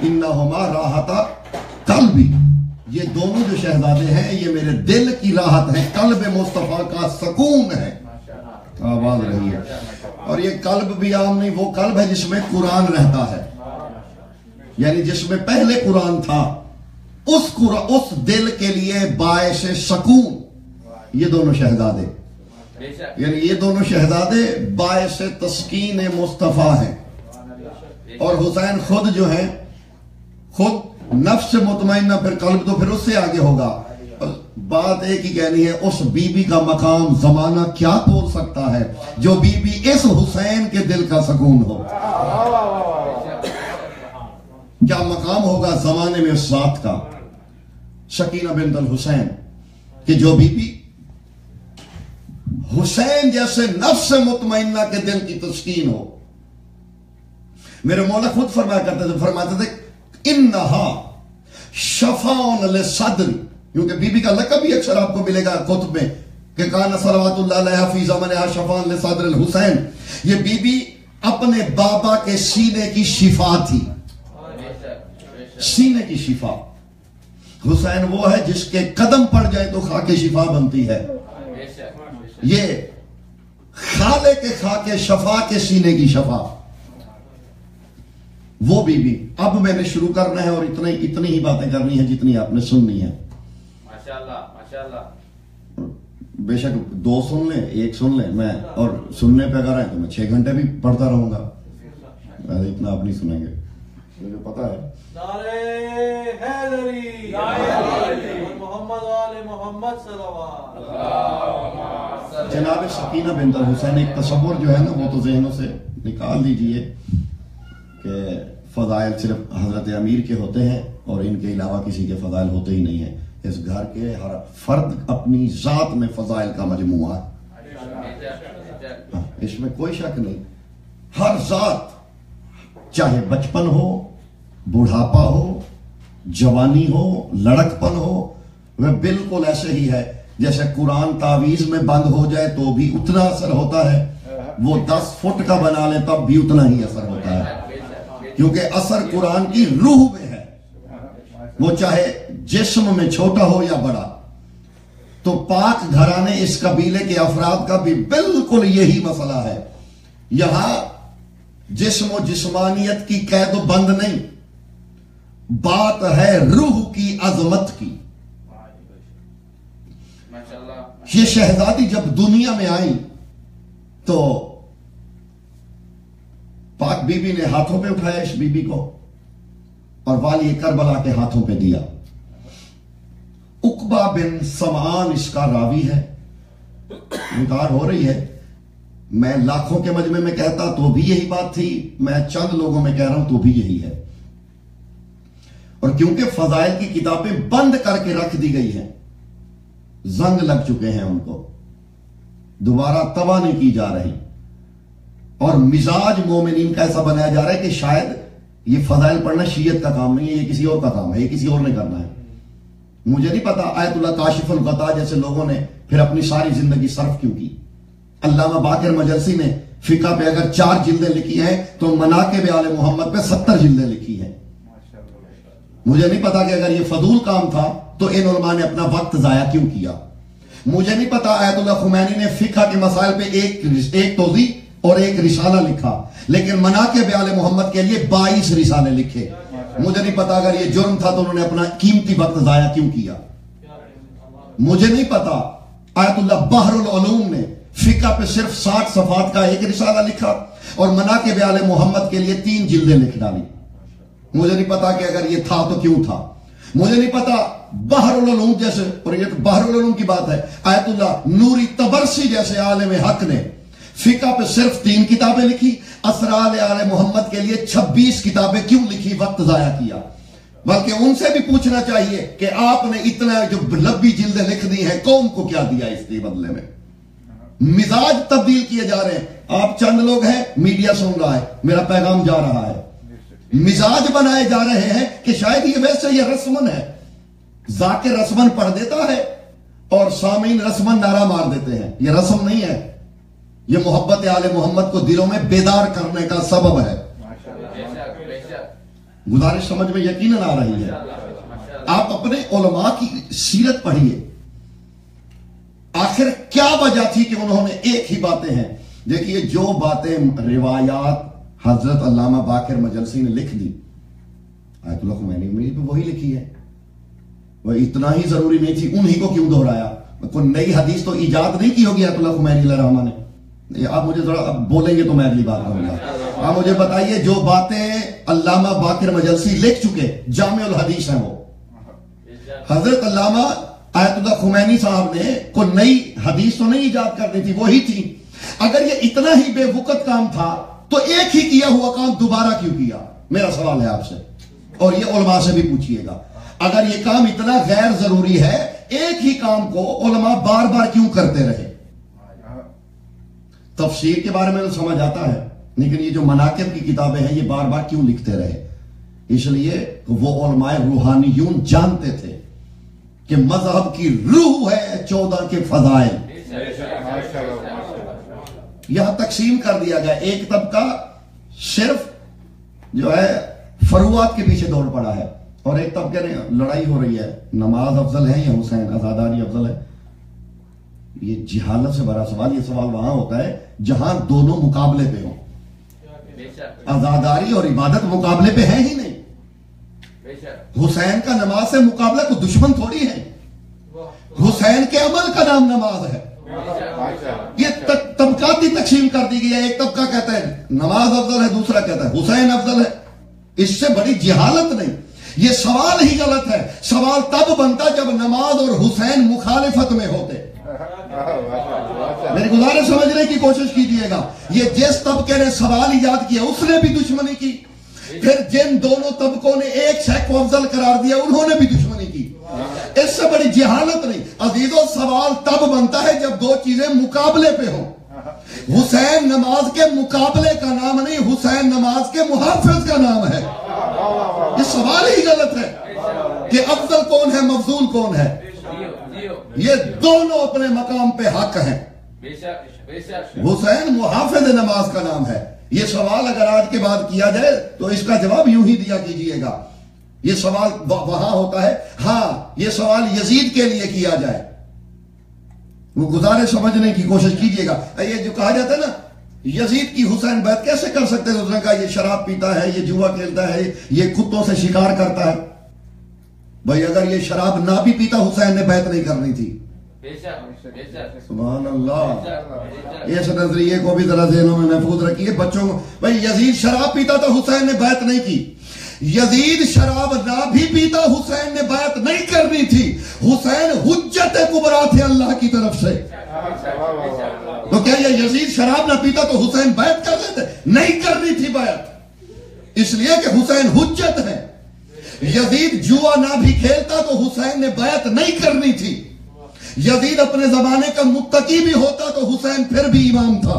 انہما راحت قلبی، یہ دونوں جو شہزادے ہیں یہ میرے دل کی راحت ہے، قلب مصطفیٰ کا سکون ہے. آواز رہی ہے. اور یہ قلب بھی عام نہیں، وہ قلب ہے جس میں قرآن رہتا ہے، یعنی جس میں پہلے قرآن تھا، اس دل کے لیے باعث سکون یہ دونوں شہزادے، یعنی یہ دونوں شہزادے باعث تسکین مصطفیٰ ہیں. اور حسین خود جو ہیں، خود نفس مطمئنہ، پھر قلب تو پھر اس سے آگے ہوگا. بات ایک ہی کہنی ہے، اس بی بی کا مقام زمانہ کیا تول سکتا ہے جو بی بی اس حسین کے دل کا سکون ہو. کیا مقام ہوگا زمانے میں اس ذات کا، سکینہ بنت الحسین، کہ جو بی بی حسین جیسے نفس مطمئنہ کے دل کی تسکین ہو. میرے مولا خود فرمایا کرتے تھے، فرماتے تھے انہا شفاء للصدر، کیونکہ بی بی کا لقب بھی اکثر آپ کو ملے گا کتب میں کہ کان صلوات اللہ علیہ فی زمانہ شفاء لصدر الحسین. یہ بی بی اپنے بابا کے سینے کی شفا تھی، سینے کی شفا. حسین وہ ہے جس کے قدم پڑ جائے تو خاک شفا بنتی ہے. یہ خالے کے خاک شفا کے سینے کی شفا وہ بی بی. اب میں نے شروع کرنا ہے اور اتنی ہی باتیں کرنی ہیں جتنی آپ نے سننی ہے. بے شک 2 سن لیں، 1 سن لیں، میں اور سننے پہ اگر آئے تو میں 6 گھنٹے بھی پڑھتا رہوں گا. اتنا آپ نہیں سنیں گے، مجھے پتا ہے. جناب سکینہ بنت الحسین، ایک تصور جو ہے نا وہ تو ذہنوں سے نکال دیجئے کہ فضائل صرف حضرت امیر کے ہوتے ہیں اور ان کے علاوہ کسی کے فضائل ہوتے ہی نہیں ہیں. اس گھر کے ہر فرد اپنی ذات میں فضائل کا مجموعہ ہے، اس میں کوئی شک نہیں. ہر ذات، چاہے بچپن ہو، بڑھاپا ہو، جوانی ہو، لڑکپن ہو، وہ بالکل ایسے ہی ہے جیسے قرآن تعویذ میں بند ہو جائے تو بھی اتنا اثر ہوتا ہے، وہ 10 فٹ کا بنا لے تب بھی اتنا ہی اثر ہوتا ہے، کیونکہ اثر قرآن کی روح میں ہے. وہ چاہے جسم میں چھوٹا ہو یا بڑا. تو پاک گھرانے اس قبیلے کے افراد کا بھی بالکل یہی مسئلہ ہے. یہاں جسم و جسمانیت کی قید و بند نہیں، بات ہے روح کی عظمت کی. یہ شہزادی جب دنیا میں آئی تو پاک بی بی نے ہاتھوں پہ اٹھایا اس بی بی کو اور والی کربلا کے ہاتھوں پہ دیا. عقبہ بن سمعان اس کا راوی ہے. انکار ہو رہی ہے، میں لاکھوں کے مجمع میں کہتا تو بھی یہی بات تھی، میں چند لوگوں میں کہہ رہا ہوں تو بھی یہی ہے. اور کیونکہ فضائل کی کتابیں بند کر کے رکھ دی گئی ہیں، زنگ لگ چکے ہیں، ان کو دوبارہ تباہ نہیں کی جا رہی، اور مزاج مومنین کا ایسا بنایا جا رہا ہے کہ شاید یہ فضائل پڑھنا شیعت کا کام نہیں ہے، یہ کسی اور کا کام ہے، یہ کسی اور نے کرنا ہے. مجھے نہیں پتا آیت اللہ کاشف الغطا جیسے لوگوں نے پھر اپنی ساری زندگی صرف کیوں کی. علامہ باقر مجلسی نے فقہ پہ اگر 4 جلدیں لکھی ہیں تو مناقب آل محمد پہ 70 جلدیں لکھی ہیں. مجھے نہیں پتا کہ اگر یہ فضول کام تھا تو ان علماء نے اپنا وقت ضائع کیوں کیا. مجھے نہیں پتا آیت اللہ خمینی نے فقہ کے مسائل پہ ایک توضیح اور ایک رسالہ لکھا، لیکن مناقب آل محمد کے لیے 22 رسالے لکھے. مجھے نہیں پتا اگر یہ جرم تھا تو انہوں نے اپنا قیمتی وقت ضائع کیوں کیا. مجھے نہیں پتا آیت اللہ بحر العلوم نے فقہ پہ صرف 60 صفحات کا ایک رسالہ لکھا اور مناقب آل محمد کے لیے 3 جلدیں لکھ ڈالی. مجھے نہیں پتا کہ اگر یہ تھا تو کیوں تھا. مجھے نہیں پتا بحر العلوم جیسے، اور یہ بحر العلوم کی بات ہے، آیت اللہ نوری تبرسی جیسے عالم حق نے فقہ پہ صرف 3 کتابیں لکھی، اسرار آل محمد کے لیے 26 کتابیں کیوں لکھی، وقت ضائع کیا. بلکہ ان سے بھی پوچھنا چاہیے کہ آپ نے اتنا جو لمبی جلدیں لکھ دی ہیں قوم کو کیا دیا اس کے بدلے میں. مزاج تبدیل کیے جا رہے ہیں. آپ چند لوگ ہیں، میڈیا سن رہا ہے، میرا پیغام جا رہا ہے. مزاج بنائے جا رہے ہیں کہ شاید یہ ویسے یہ رسمن ہے. ذاکر رسمن پڑھ دیتا ہے اور سامعین رسمن نعرہ مار دیتے ہیں. یہ رسم نہیں ہے، یہ محبت آل محمد کو دلوں میں بیدار کرنے کا سبب ہے. گزارش سمجھ میں یقیناً آ رہی ہے. آپ اپنے علماء کی سیرت پڑھیے، آخر کیا وجہ تھی کہ انہوں نے ایک ہی باتیں ہیں. دیکھیے جو باتیں روایات حضرت علامہ باقر مجلسی نے لکھ دی، آیت اللہ خمینی نے بھی وہی لکھی ہے. وہ اتنا ہی ضروری نہیں تھی، انہی کو کیوں دہرایا؟ کوئی نئی حدیث تو ایجاد نہیں کی ہوگی آیت اللہ خمینی علیہ الرحمہ نے. آپ مجھے ذرا بولیں گے تو میں اگلی بات کروں گا. آپ مجھے بتائیے جو باتیں علامہ باقر مجلسی لکھ چکے، جامع الحدیث ہیں وہ. حضرت علامہ آیت اللہ خمینی صاحب نے کوئی نئی حدیث تو نہیں ایجاد کرنی تھی، وہی تھی. اگر یہ اتنا ہی بے وقت کام تھا تو ایک ہی کیا ہوا کام دوبارہ کیوں کیا؟ میرا سوال ہے آپ سے، اور یہ علماء سے بھی پوچھئے گا. اگر یہ کام اتنا غیر ضروری ہے، ایک ہی کام کو علماء بار بار کیوں کرتے رہے؟ تفسیر کے بارے میں تو سمجھ آتا ہے، لیکن یہ جو مناقب کی کتابیں ہیں یہ بار بار کیوں لکھتے رہے؟ اس لیے وہ علماء روحانیون جانتے تھے کہ مذہب کی روح ہے 14 کے فضائل. یہاں تقسیم کر دیا گیا. ایک طبقہ صرف جو ہے فروعات کے پیچھے دوڑ پڑا ہے، اور ایک طبقے نے لڑائی ہو رہی ہے، نماز افضل ہے یا حسین عزاداری افضل ہے. یہ جہالت سے بڑا سوال. یہ سوال وہاں ہوتا ہے جہاں دونوں مقابلے پہ ہوں. عزاداری اور عبادت مقابلے پہ ہیں ہی نہیں. حسین کا نماز سے مقابلہ کو دشمن تھوڑی ہے. حسین کے عمل کا نام نماز ہے. یہ طبقاتی تقسیم کر دی گئی ہے. ایک طبقہ کہتا ہے نماز افضل ہے، دوسرا کہتا ہے حسین افضل ہے. اس سے بڑی جہالت نہیں. یہ سوال ہی غلط ہے. سوال تب بنتا جب نماز اور حسین مخالفت میں ہوتے. میری گزارش سمجھنے کی کوشش کیجئے گا. یہ جس طبقے نے سوال ایجاد کیا اس نے بھی دشمنی کی. پھر جن دونوں طبقوں نے ایک شے کو افضل قرار دیا انہوں نے بھی دشمنی کی. اس سے بڑی جہالت نہیں. عزیزو سوال تب بنتا ہے جب دو چیزیں مقابلے پہ ہوں. حسین نماز کے مقابلے کا نام نہیں، حسین نماز کے محافظ کا نام ہے. یہ سوال ہی غلط ہے کہ افضل کون ہے مفضول کون ہے. یہ دونوں اپنے مقام پہ حق ہیں. حسین محافظ نماز کا نام ہے. یہ سوال اگر آج کے بعد کیا جائے تو اس کا جواب یوں ہی دیا کیجئے گا یہ سوال وہاں ہوتا ہے. ہاں یہ سوال یزید کے لیے کیا جائے, وہ گزارے سمجھنے کی کوشش کیجئے گا. یہ جو کہا جاتا ہے نا یزید کی حسین بیعت کیسے کر سکتے ہیں, اس نے کہا یہ شراب پیتا ہے, یہ جوا کھیلتا ہے, یہ کتوں سے شکار کرتا ہے. بھائی اگر یہ شراب نہ بھی پیتا حسین نے بیعت نہیں کرنی تھی. سبحان اللہ. اس نظریے کو بھی ذرا ذہنوں میں محفوظ رکھیے بچوں کو. بھائی یزید شراب پیتا تو حسین نے بیعت نہیں کی. یزید شراب نہ بھی پیتا حسین نے بیعت نہیں کرنی تھی. حسین حجت کبریٰ تھے اللہ کی طرف سے. تو کیا یہ یزید شراب نہ پیتا تو حسین بیعت کر لیتے؟ نہیں کرنی تھی بیعت, اس لیے کہ حسین حجت ہے. یزید جوا نہ بھی کھیلتا تو حسین نے بیعت نہیں کرنی تھی. یزید اپنے زمانے کا متقی بھی ہوتا تو حسین پھر بھی امام تھا.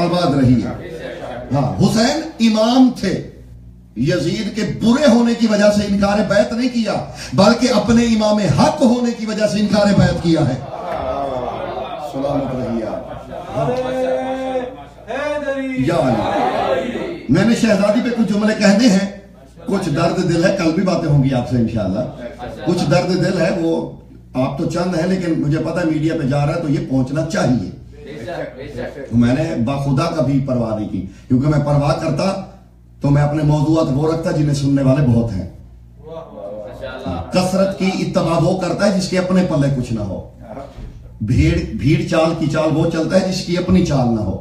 آباد رہی. ہاں حسین امام تھے. یزید کے برے ہونے کی وجہ سے انکار بیعت نہیں کیا, بلکہ اپنے امام حق ہونے کی وجہ سے انکار بیعت کیا ہے. سلامت رہیے. میں نے شہزادی پہ کچھ جملے کہنے ہیں, کچھ درد دل ہے, کل بھی باتیں ہوں گی آپ سے انشاءاللہ. کچھ درد دل ہے, وہ آپ تو چند ہیں لیکن مجھے پتا ہے میڈیا پہ جا رہا ہے تو یہ پہنچنا چاہیے. میں نے باخدا کبھی پرواہ نہیں کی, کیونکہ میں پرواہ کرتا تو میں اپنے موضوعات وہ رکھتا جنہیں سننے والے بہت ہیں. کثرت کی اتباع وہ کرتا ہے جس کے اپنے پلے کچھ نہ ہو. بھیڑ چال کی چال وہ چلتا ہے جس کی اپنی چال نہ ہو.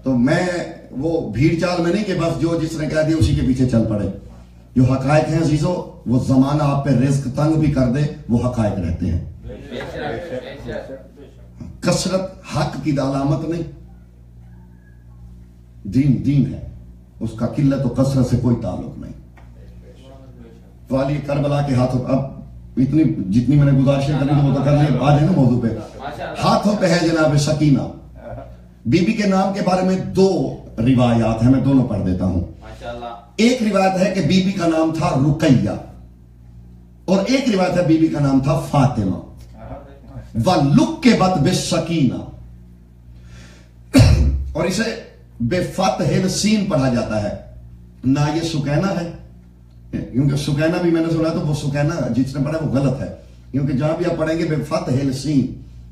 تو میں وہ بھیڑ چال میں نہیں کہ بس جو جس نے کہہ دیا اسی کے پیچھے چل پڑے. جو حقائق ہیں عزیزو, وہ زمانہ آپ پہ رزق تنگ بھی کر دے وہ حقائق رہتے ہیں. کثرت حق کی علامت نہیں, دین ہے, اس کا قلت و کثرت سے کوئی تعلق نہیں. والی کربلا کے ہاتھوں, اب اتنی جتنی میں نے گزارشیں کرنی وہ تو کر لی, آج ہے نا موضوع پہ. ہاتھوں پہ ہے جناب سکینہ. بی بی کے نام کے بارے میں دو روایات ہیں, میں دونوں پڑھ دیتا ہوں. ایک روایت ہے کہ بی بی کا نام تھا رقیہ, اور ایک روایت ہے بی بی کا نام تھا فاطمہ. وَلُقِّبَتْ بِالسَّكِینَةِ, اور اسے بے فتح السین پڑھا جاتا ہے, نہ یہ سکینہ ہے, کیونکہ سکینہ بھی میں نے سنا تو وہ سکینہ جس نے پڑھا وہ غلط ہے, کیونکہ جہاں بھی آپ پڑھیں گے بے فتح السین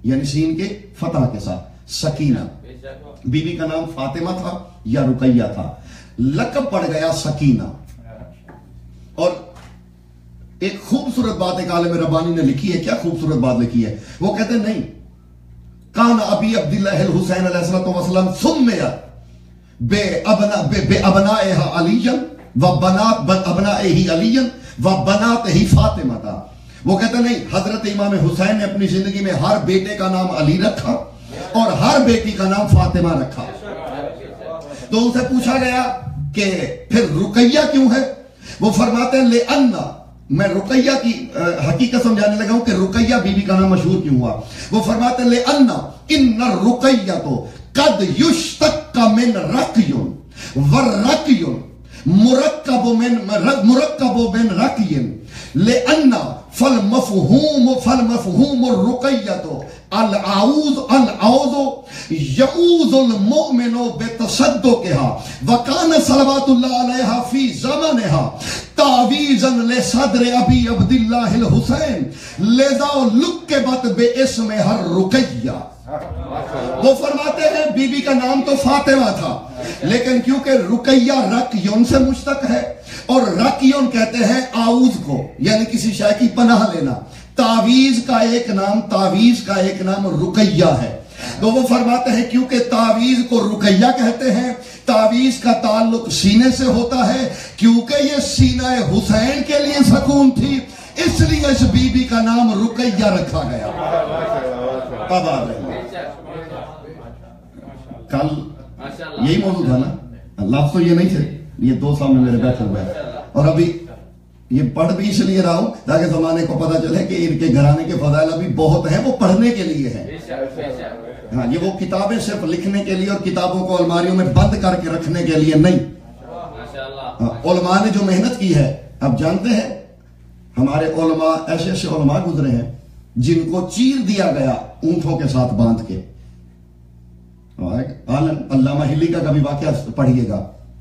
یعنی سین کے فتح کے ساتھ سکینہ. بی بی کا نام فاطمہ تھا یا رقیہ تھا, لقب پڑ گیا سکینہ. اور ایک خوبصورت بات ایک عالم ربانی نے لکھی ہے. کیا خوبصورت بات لکھی ہے؟ وہ کہتے ہیں نہیں, کان ابی عبداللہ الحسین علیہ السلام سمیہ بے ابنائها علیًا و بنات ابنائه علیًا و بناتہ فاطمہ تھا. وہ کہتے ہیں نہیں, حضرت امام حسین نے اپنی زندگی میں ہر بیٹے کا نام علی رکھا اور ہر بیٹی کا نام فاطمہ رکھا. تو ان سے پوچھا گیا کہ پھر رقیہ کیوں ہے؟ وہ فرماتے ہیں لِأَنَّ, میں رقیہ کی حقیقت سمجھانے لگا ہوں کہ رقیہ بی بی کا نام مشہور کیوں ہوا. وہ فرماتے ہیں لِأَنَّ إِنَّ الرُّقَيَّةُ قَدْ يُشْتَقَّ مِنْ رَقْيٌ وَالرَّقْيٌ مُرَكَّبُ مِنْ رَقْيٍ لِأَنَّ فَالْمَفْهُومُ الرُّقَيَّةُ العوض يعوذ المؤمن بتصدقها وكان صلوات الله عليها في زمنها تعويذا لصدر ابي عبد الله الحسين لذا لقبت باسمها الرقية. وہ فرماتے ہیں بی بی کا نام تو فاطمہ تھا, لیکن کیونکہ رقیہ رقیون سے مشتق ہے, اور رقیون کہتے ہیں آؤز کو, یعنی کسی شے کی پناہ لینا. تعویذ کا ایک نام رقیہ ہے. تو وہ فرماتے ہیں کیونکہ تعویذ کو رقیہ کہتے ہیں, تعویذ کا تعلق سینے سے ہوتا ہے, کیونکہ یہ سینہ حسین کے لیے سکون تھی, اس لیے اس بی بی کا نام رقیہ رکھا گیا. اب آ رہے کل یہی موضوع تھا نا, لفظ تو یہ نہیں تھے, یہ دو سامنے میرے بیٹھے ہوئے ہیں, اور ابھی یہ پڑھ بھی اس لیے رہا ہوں تاکہ زمانے کو پتا چلے کہ ان کے گھرانے کے فضائل ابھی بہت ہیں, وہ پڑھنے کے لیے ہیں. ہاں, یہ وہ کتابیں صرف لکھنے کے لیے اور کتابوں کو الماریوں میں بند کر کے رکھنے کے لیے نہیں. علماء نے جو محنت کی ہے, اب جانتے ہیں ہمارے علماء, ایسے ایسے علماء گزرے ہیں جن کو چیر دیا گیا اونٹوں کے ساتھ باندھ کے. علامہ ہلی کا کبھی واقعہ پڑھیے گا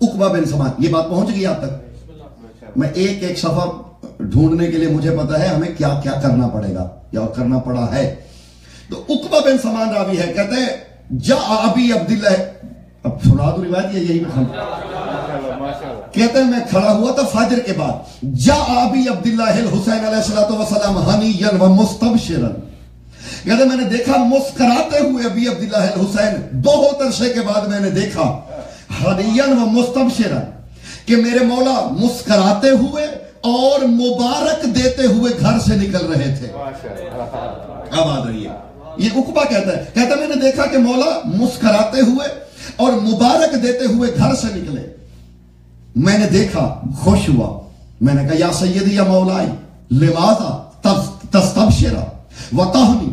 عقبہ بن سمان. یہ بات پہنچ گئی آپ تک؟ میں ایک ایک صفحہ ڈھونڈنے کے لیے مجھے پتا ہے ہمیں کیا کیا کرنا پڑے گا یا کرنا پڑا ہے. تو عقبہ بن سمان راوی ہے, کہتے ہیں جا ابی عبداللہ, اب سنا دو روایت یہی کہتے ہیں میں کھڑا ہوا تھا فجر کے بعد, جا ابی عبداللہ الحسین علیہ السلام حنیا و مستبشرا, کہتے میں نے دیکھا مسکراتے ہوئے ابی عبداللہ الحسین, بہت عرصے کے بعد میں نے دیکھا حنیا و مستبشرا کہ میرے مولا مسکراتے ہوئے اور مبارک دیتے ہوئے گھر سے نکل رہے تھے. اب آ رہی ہے, یہ عقبہ کہتا ہے, کہتا میں نے دیکھا کہ مولا مسکراتے ہوئے اور مبارک دیتے ہوئے گھر سے نکلے. میں نے دیکھا, خوش ہوا, میں نے کہا یا سیدی یا مولائی لماذا تستبشرا وتہنی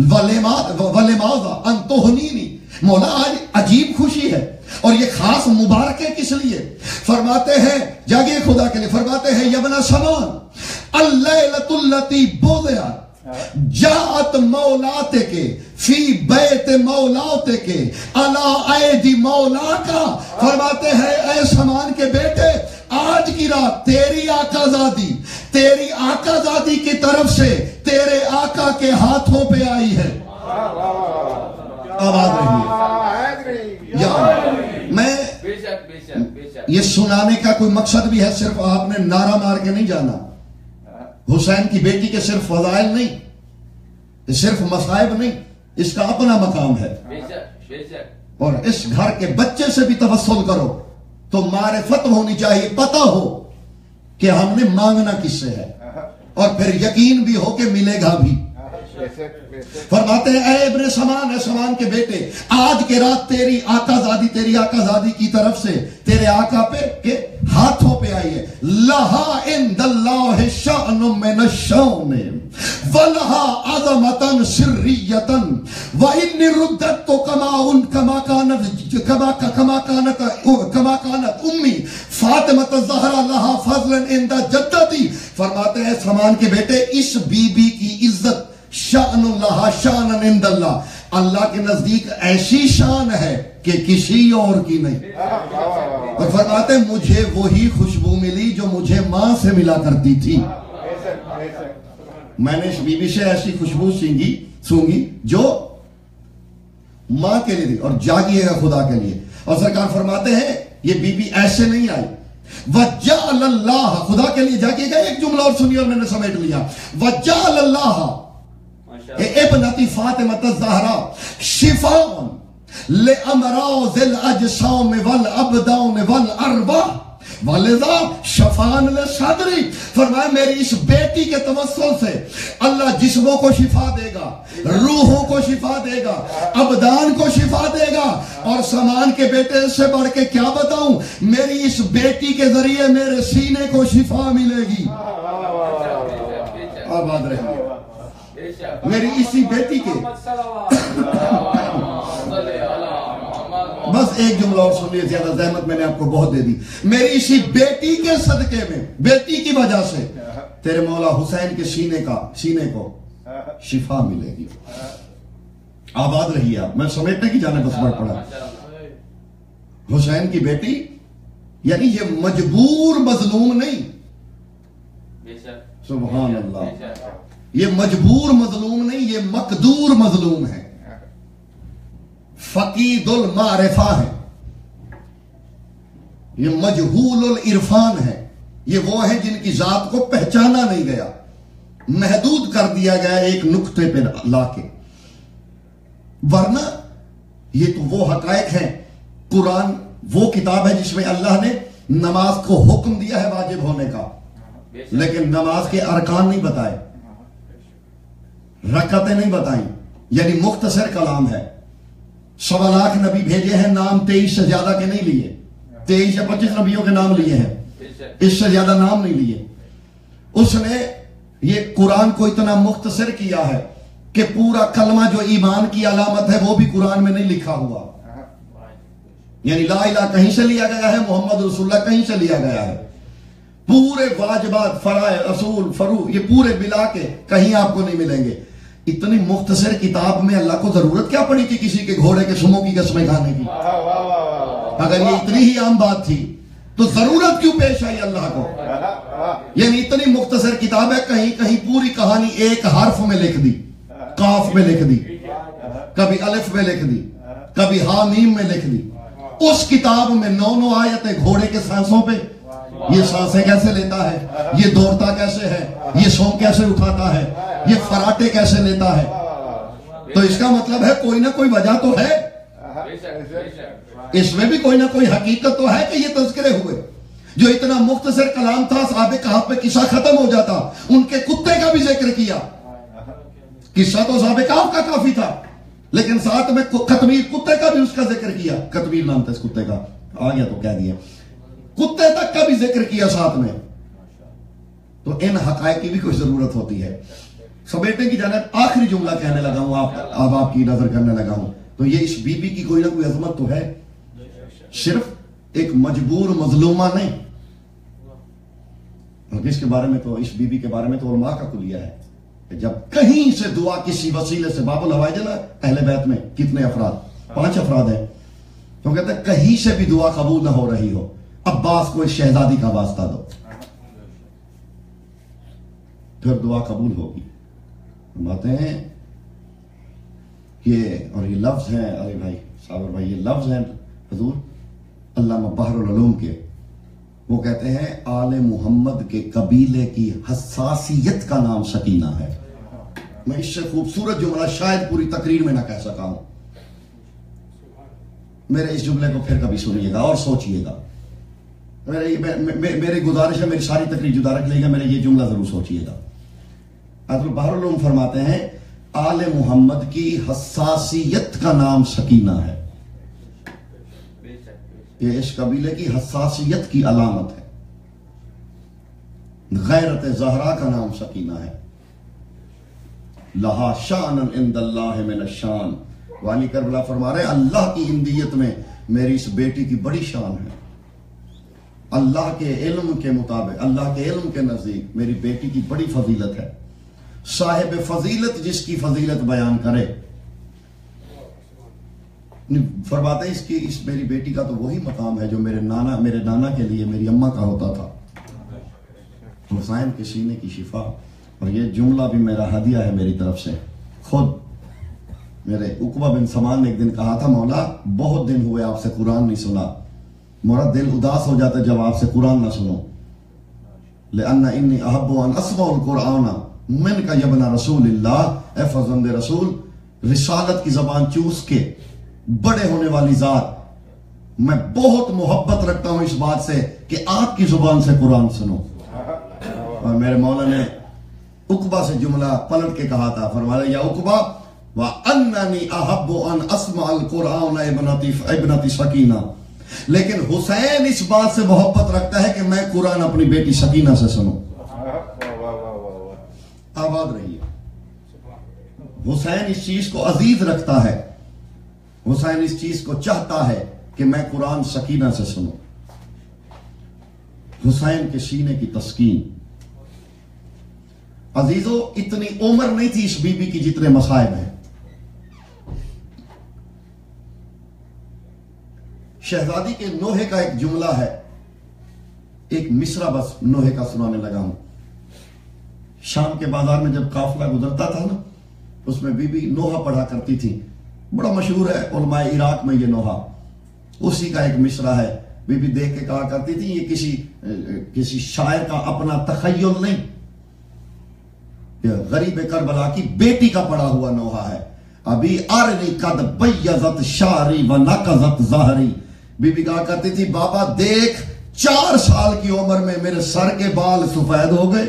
ولماذا ان تہنینی, مولا آج عجیب خوشی ہے اور یہ خاص مبارک ہے کس لیے؟ فرماتے ہیں جاگے خدا کے لیے, فرماتے ہیں یبن سمان اللیلۃ التی بوضعت جاءت مولاتک فی بیت مولاتک علی ایدی مولاکا, فرماتے ہیں اے سمان کے بیٹے آج کی رات تیری آقا زادی کی طرف سے تیرے آقا کے ہاتھوں پہ آئی ہے. آواز رہی ہے. میں یہ سنانے کا کوئی مقصد بھی ہے, صرف آپ نے نعرہ مار کے نہیں جانا. حسین کی بیٹی کے صرف فضائل نہیں, صرف مصائب نہیں, اس کا اپنا مقام ہے. اور اس گھر کے بچے سے بھی توسل کرو تو معرفت ہونی چاہیے, پتہ ہو کہ ہم نے مانگنا کس سے ہے, اور پھر یقین بھی ہو کہ ملے گا بھی. فرماتے ہیں اے ابن سمان, اے سمان کے بیٹے, آج کے رات تیری آقا زادی کی طرف سے تیرے آقا پہ کے ہاتھوں پہ آئی ہے. لہا عند اللہ شأن من الشؤن ولہا عظمتن سریتن وانی ردت کما کانت امی فاطمۃ الزہرا لہا فضلا عند جدتی. فرماتے ہیں سمان کے بیٹے, اس بی بی کی عزت شأن اللہ شأن عند اللہ, اللہ کے نزدیک ایسی شان ہے کہ کسی اور کی نہیں. اور فرماتے ہیں مجھے وہی خوشبو ملی جو مجھے ماں سے ملا کرتی تھی. میں نے اس بی بی سے ایسی خوشبو سونگی جو ماں کے لیے تھی, اور جاگیے گا خدا کے لیے. اور سرکار فرماتے ہیں یہ بی بی ایسے نہیں آئی. وَجَعَلَ اللَّهَ, خدا کے لیے جاگیے گا. ایک جملہ اور سنیے اور میں نے سمیٹ لیا. وَجَعَلَ اللَّهَ ابنتی فاطمۃ الزہرا شفاء لامراض الاجسام والابدان والارواح ولذا شفان لصدری. فرمایا میری اس بیٹی کے توسل سے اللہ جسموں کو شفا دے گا, روحوں کو شفا دے گا, ابدان کو شفا دے گا. اور سمان کے بیٹے سے بڑھ کے کیا بتاؤں, میری اس بیٹی کے ذریعے میرے سینے کو شفا ملے گی. آباد رہے میری اسی بیٹی کے. بس ایک جملہ اور سن لیے, زیادہ زحمت میں نے آپ کو بہت دے دی. میری اسی بیٹی کے صدقے میں, بیٹی کی وجہ سے تیرے مولا حسین کے سینے کو شفا ملے گی. آباد رہی آپ, میں سمیٹنے کی جانب بس بڑھ پڑا. حسین کی بیٹی یعنی یہ مجبور مظلوم نہیں, سبحان اللہ, یہ مجبور مظلوم نہیں, یہ مقدور مظلوم ہے, فقید المعرفہ ہے, یہ مجہول العرفان ہے. یہ وہ ہیں جن کی ذات کو پہچانا نہیں گیا, محدود کر دیا گیا ایک نقطے پہ لا کے. ورنہ یہ تو وہ حقائق ہیں. قرآن وہ کتاب ہے جس میں اللہ نے نماز کو حکم دیا ہے واجب ہونے کا, لیکن نماز کے ارکان نہیں بتائے, رکعتیں نہیں بتائیں, یعنی مختصر کلام ہے. 1.25 لاکھ نبی بھیجے ہیں, نام 23 سے زیادہ کے نہیں لیے, 23 یا 25 نبیوں کے نام لیے ہیں, اس سے زیادہ نام نہیں لیے. اس نے یہ قرآن کو اتنا مختصر کیا ہے کہ پورا کلمہ جو ایمان کی علامت ہے وہ بھی قرآن میں نہیں لکھا ہوا. یعنی لا الہ کہیں سے لیا گیا ہے, محمد رسول اللہ کہیں سے لیا گیا ہے. پورے واجبات, فرائض, اصول, فروع, یہ پورے ملا کے کہیں آپ کو نہیں ملیں گے. اتنی مختصر کتاب میں اللہ کو ضرورت کیا پڑی تھی کسی کے گھوڑے کے سموں کی قسمیں کھانے کی؟ اگر یہ اتنی ہی عام بات تھی تو ضرورت کیوں پیش آئی اللہ کو؟ یعنی اتنی مختصر کتاب ہے، کہیں کہیں پوری کہانی ایک حرف میں لکھ دی، قاف میں لکھ دی، کبھی الف میں لکھ دی، کبھی ہا میم میں لکھ دی۔ اس کتاب میں 9 آیتیں گھوڑے کے سانسوں پہ، یہ سانسیں کیسے لیتا ہے، یہ دوڑتا کیسے ہے، یہ سونگ کیسے اٹھاتا ہے، یہ فراٹے کیسے لیتا ہے۔ تو اس کا مطلب ہے کوئی نہ کوئی وجہ تو ہے، اس میں بھی کوئی نہ کوئی حقیقت تو ہے کہ یہ تذکرے ہوئے۔ جو اتنا مختصر کلام تھا، صحابہ کہف پہ قصہ ختم ہو جاتا، ان کے کتے کا بھی ذکر کیا۔ قصہ تو صحابہ کہف کا کافی تھا، لیکن ساتھ میں قطمیر کتے کا بھی اس کا ذکر کیا۔ قطمیر نام تھا اس کتے کا، آ گیا تو کہہ دیا، کتے تک کا بھی ذکر کیا ساتھ میں۔ تو ان حقائق کی بھی کوئی ضرورت ہوتی ہے۔ سمیٹنے کی جانب آخری جملہ کہنے لگا ہوں، اب آپ کی نظر کرنے لگا ہوں، تو یہ اس بی بی کی کوئی نہ کوئی عظمت تو ہے، صرف ایک مجبور مظلومہ نہیں۔ اس کے بارے میں تو، اس بی بی کے بارے میں تو علماء کا کلیہ ہے کہ جب کہیں سے دعا کسی وسیلے سے، باب الحوائج نا اہل بیت میں کتنے افراد؟ 5 افراد ہیں، تو کہتے ہیں کہیں سے بھی دعا قبول نہ ہو رہی ہو، عباس کو ایک شہزادی کا واسطہ دو، پھر دعا قبول ہوگی۔ باتیں ہیں یہ، اور یہ لفظ ہیں علی بھائی، صابر بھائی، یہ لفظ ہیں حضور علامہ بحر العلوم کے، وہ کہتے ہیں آل محمد کے قبیلے کی حساسیت کا نام سکینہ ہے۔ میں اس سے خوبصورت جملہ شاید پوری تقریر میں نہ کہہ سکا ہوں۔ میرے اس جملے کو پھر کبھی سنیے گا اور سوچئے گا۔ میری گزارش ہے، میری ساری تقریر جدا رکھ لے گا، میرے یہ جملہ ضرور سوچئے گا۔ حضرت بحر العلوم فرماتے ہیں آل محمد کی حساسیت کا نام سکینہ ہے، یہ اس قبیلے کی حساسیت کی علامت ہے۔ غیرت زہرا کا نام سکینہ ہے، لہا شان عند اللہ من الشان، والی کربلا فرما رہے اللہ کی ہندیت میں میری اس بیٹی کی بڑی شان ہے، اللہ کے علم کے مطابق، اللہ کے علم کے نزدیک میری بیٹی کی بڑی فضیلت ہے۔ صاحب فضیلت جس کی فضیلت بیان کرے، فرماتے ہیں اس میری بیٹی کا تو وہی مقام ہے جو میرے نانا کے لیے میری اماں کا ہوتا تھا، حسین کے سینے کی شفا۔ اور یہ جملہ بھی میرا ہدیہ ہے میری طرف سے۔ خود میرے عقبہ بن سمان نے ایک دن کہا تھا، مولا بہت دن ہوئے آپ سے قرآن نہیں سنا، میرا دل اداس ہو جاتا جب آپ سے قرآن نہ سنو، لأن انی احب ان اسمع القرآن من کا یبنا رسول اللہ، اے فرزند رسول، رسالت کی زبان چوس کے بڑے ہونے والی ذات، میں بہت محبت رکھتا ہوں اس بات سے کہ آپ کی زبان سے قرآن سنو۔ اور میرے مولا نے عقبہ سے جملہ پلٹ کے کہا تھا، فرمایا یا عقبہ وَأَنَّنِي أَحَبُّ أَنْ أَسْمَعَ الْقُرْآنَ ابنتی سکینہ، لیکن حسین اس بات سے محبت رکھتا ہے کہ میں قرآن اپنی بیٹی سکینہ سے سنوں۔ آباد رہیے۔ حسین اس چیز کو عزیز رکھتا ہے، حسین اس چیز کو چاہتا ہے کہ میں قرآن سکینہ سے سنوں۔ حسین کے سینے کی تسکین۔ عزیزو اتنی عمر نہیں تھی اس بی بی کی جتنے مصائب ہیں۔ شہزادی کے نوحے کا ایک جملہ ہے، ایک مصرع بس نوحے کا سنانے لگا ہوں۔ شام کے بازار میں جب قافلہ گزرتا تھا نا، اس میں بی بی نوحہ پڑھا کرتی تھی، بڑا مشہور ہے علماء عراق میں یہ نوحہ، اسی کا ایک مصرع ہے۔ بی بی دیکھ کے کہا کرتی تھی یہ کسی شاعر کا اپنا تخیل نہیں، یہ غریب کربلا کی بیٹی کا پڑھا ہوا نوحہ ہے۔ ابھی ارنی قد بیضت شعری و نقضت ظہری، بی بی کہا کرتی تھی بابا دیکھ 4 سال کی عمر میں میرے سر کے بال سفید ہو گئے،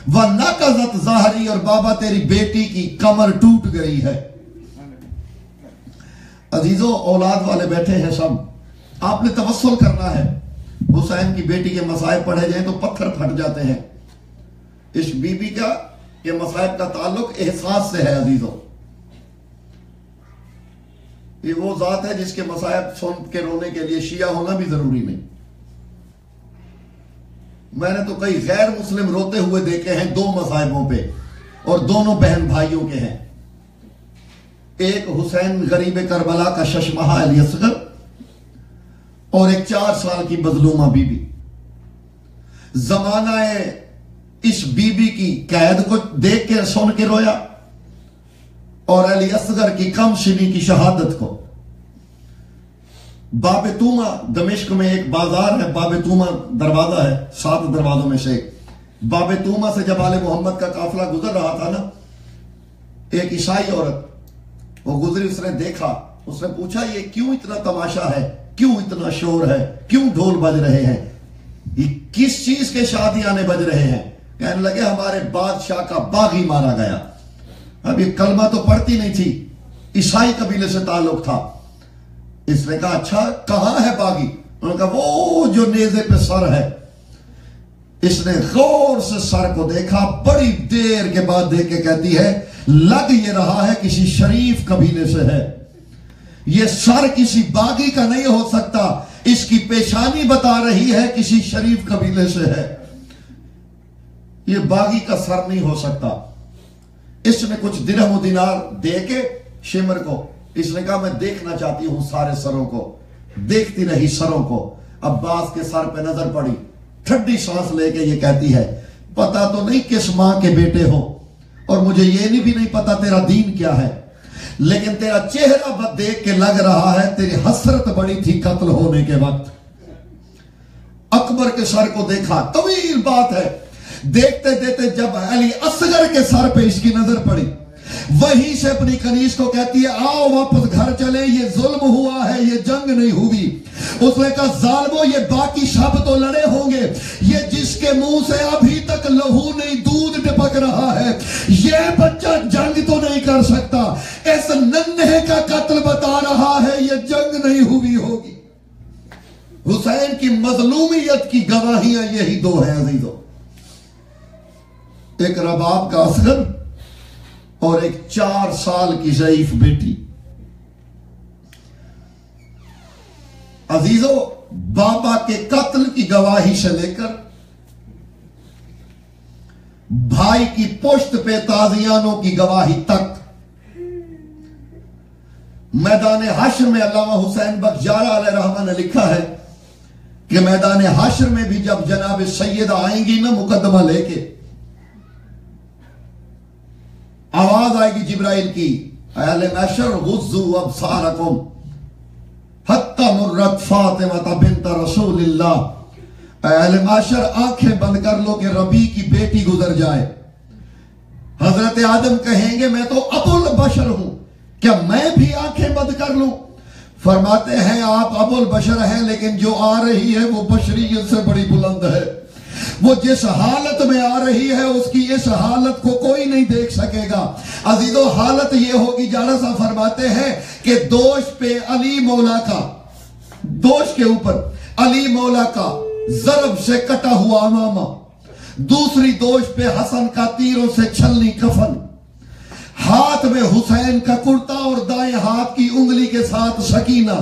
وَنَقَضَتْ ظَہْرِي، اور بابا تیری بیٹی کی کمر ٹوٹ گئی ہے۔ عزیزو اولاد والے بیٹھے ہیں سب، آپ نے توسل کرنا ہے۔ حسین کی بیٹی کے مصائب پڑھے جائیں تو پتھر پھٹ جاتے ہیں۔ اس بی بی کا کہ مصائب کا تعلق احساس سے ہے عزیزو۔ یہ وہ ذات ہے جس کے مصائب سن کے رونے کے لیے شیعہ ہونا بھی ضروری نہیں۔ میں نے تو کئی غیر مسلم روتے ہوئے دیکھے ہیں 2 مصائبوں پہ، اور دونوں بہن بھائیوں کے ہیں۔ ایک حسین غریب کربلا کا ششمہا علی اصغر، اور ایک 4 سال کی مظلومہ بی بی. زمانہ اس بی بی کی قید کو دیکھ کے سن کے رویا اور علی اصغر کی کم سنی کی شہادت کو. باب توما، دمشق میں ایک بازار ہے، باب توما دروازہ ہے 7 دروازوں میں سے ایک. باب توما سے جب آل محمد کا قافلہ گزر رہا تھا نا، ایک عیسائی عورت وہ گزری، اس نے دیکھا، اس نے پوچھا یہ کیوں اتنا تماشا ہے، کیوں اتنا شور ہے، کیوں ڈھول بج رہے ہیں، یہ کس چیز کے شادیانے بج رہے ہیں؟ کہنے لگے ہمارے بادشاہ کا باغی مارا گیا. اب یہ کلمہ تو پڑھتی نہیں تھی، عیسائی قبیلے سے تعلق تھا. اس نے کہا اچھا کہاں ہے باغی؟ انہوں نے کہا وہ جو نیزے پہ سر ہے. اس نے غور سے سر کو دیکھا، بڑی دیر کے بعد دیکھ کے کہتی ہے لگ یہ رہا ہے کسی شریف قبیلے سے ہے، یہ سر کسی باغی کا نہیں ہو سکتا، اس کی پیشانی بتا رہی ہے کسی شریف قبیلے سے ہے، یہ باغی کا سر نہیں ہو سکتا. اس نے کچھ درہم و دینار دے کے شمر کو، اس نے کہا میں دیکھنا چاہتی ہوں سارے سروں کو. دیکھتی رہی سروں کو. عباس کے سر پہ نظر پڑی، ٹھنڈی سانس لے کے یہ کہتی ہے پتا تو نہیں کس ماں کے بیٹے ہو، اور مجھے یہ بھی نہیں پتا تیرا دین کیا ہے، لیکن تیرا چہرہ دیکھ کے لگ رہا ہے تیری حسرت بڑی تھی قتل ہونے کے وقت. اکبر کے سر کو دیکھا، طویل بات ہے. دیکھتے دیکھتے جب علی اصغر کے سر پہ اس کی نظر پڑی، وہیں سے اپنی کنیز کو کہتی ہے آؤ واپس گھر چلے، یہ ظلم ہوا ہے، یہ جنگ نہیں ہوئی. اس نے کہا ظالمو یہ باقی شب تو لڑے ہوں گے، یہ جس کے منہ سے ابھی تک لہو نہیں دودھ ٹپک رہا ہے، یہ بچہ جنگ تو نہیں کر سکتا. اس ننھے کا قتل بتا رہا ہے یہ جنگ نہیں ہوئی ہوگی. حسین کی مظلومیت کی گواہیاں یہی 2 ہیں عزیزو، ایک رباب کا اصغر اور ایک 4 سال کی ضعیف بیٹی. عزیزو بابا کے قتل کی گواہی سے لے کر بھائی کی پشت پہ تازیانوں کی گواہی تک، میدان حشر میں علامہ حسین بخشجارہ علیہ رحمہ نے لکھا ہے کہ میدان حشر میں بھی جب جناب سیدہ آئیں گی نا مقدمہ لے کے، آواز آئے گی جبرائیل کی اہل محشر غضوا ابصارکم حتی مرت فاطمہ بنت رسول اللہ، اہل محشر آنکھیں بند کر لو کہ ربی کی بیٹی گزر جائے. حضرت آدم کہیں گے میں تو ابو البشر ہوں، کیا میں بھی آنکھیں بند کر لوں؟ فرماتے ہیں آپ ابو البشر ہیں لیکن جو آ رہی ہے وہ بشریت سے بڑی بلند ہے، وہ جس حالت میں آ رہی ہے اس کی اس حالت کو کوئی نہیں دیکھ سکے گا. عزیزو حالت یہ ہوگی، جانا صاحب فرماتے ہیں کہ دوش پہ علی مولا کا، دوش کے اوپر علی مولا کا ضرب سے کٹا ہوا امامہ، دوسری دوش پہ حسن کا تیروں سے چھلنی کفن، ہاتھ میں حسین کا کرتا اور دائیں ہاتھ کی انگلی کے ساتھ سکینہ.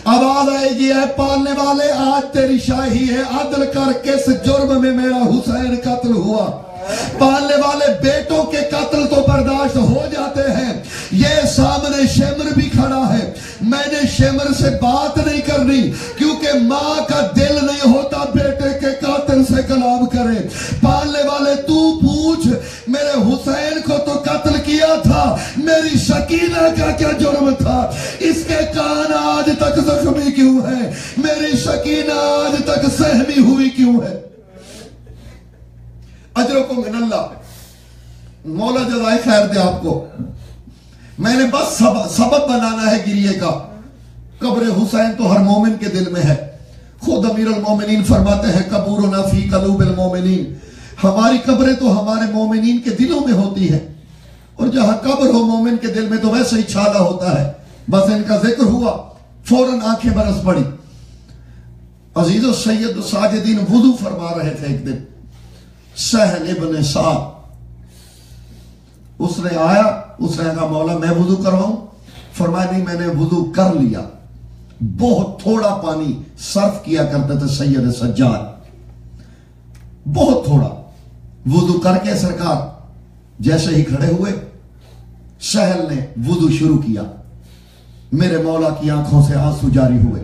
آواز آئے گی اے پالنے والے آج تیری شاہی ہے، عدل کر کس جرم میں میرا حسین قتل ہوا. پالنے والے بیٹوں کے قتل تو برداشت ہو جاتے ہیں، یہ سامنے شمر بھی کھڑا ہے، میں نے شمر سے بات نہیں کرنی کیونکہ ماں کا دل نہیں ہوتا بیٹے کے قاتل سے کلام کرے. پالنے والے تو پوچھ میرے حسین کو تو قتل کیا تھا، میری سکینہ کا کیا جرم تھا؟ اس کے کان آج تک زخمی کیوں ہے؟ میری سکینہ آج تک سہمی ہوئی کیوں ہے؟ اجرکم من اللہ، مولا جزائے خیر دے آپ کو. میں نے بس سبب بنانا ہے گریے کا. قبر حسین تو ہر مومن کے دل میں ہے. خود امیر المومنین فرماتے ہیں قبورنا فی قلوب المومنین، ہماری قبریں تو ہمارے مومنین کے دلوں میں ہوتی ہیں، اور جہاں قبر ہو مومن کے دل میں تو ویسے ہی چھالا ہوتا ہے. بس ان کا ذکر ہوا فوراً آنکھیں برس پڑی. عزیز و سید ساجدین وضو فرما رہے تھے ایک دن، سہل ابن سعد اس نے آیا، اس نے کہا مولا میں وضو کرواؤں؟ فرمایا نہیں میں نے وضو کر لیا. بہت تھوڑا پانی صرف کیا کرتے تھے سید سجاد، بہت تھوڑا. وضو کر کے سرکار جیسے ہی کھڑے ہوئے سہل نے وضو شروع کیا، میرے مولا کی آنکھوں سے آنسو جاری ہوئے.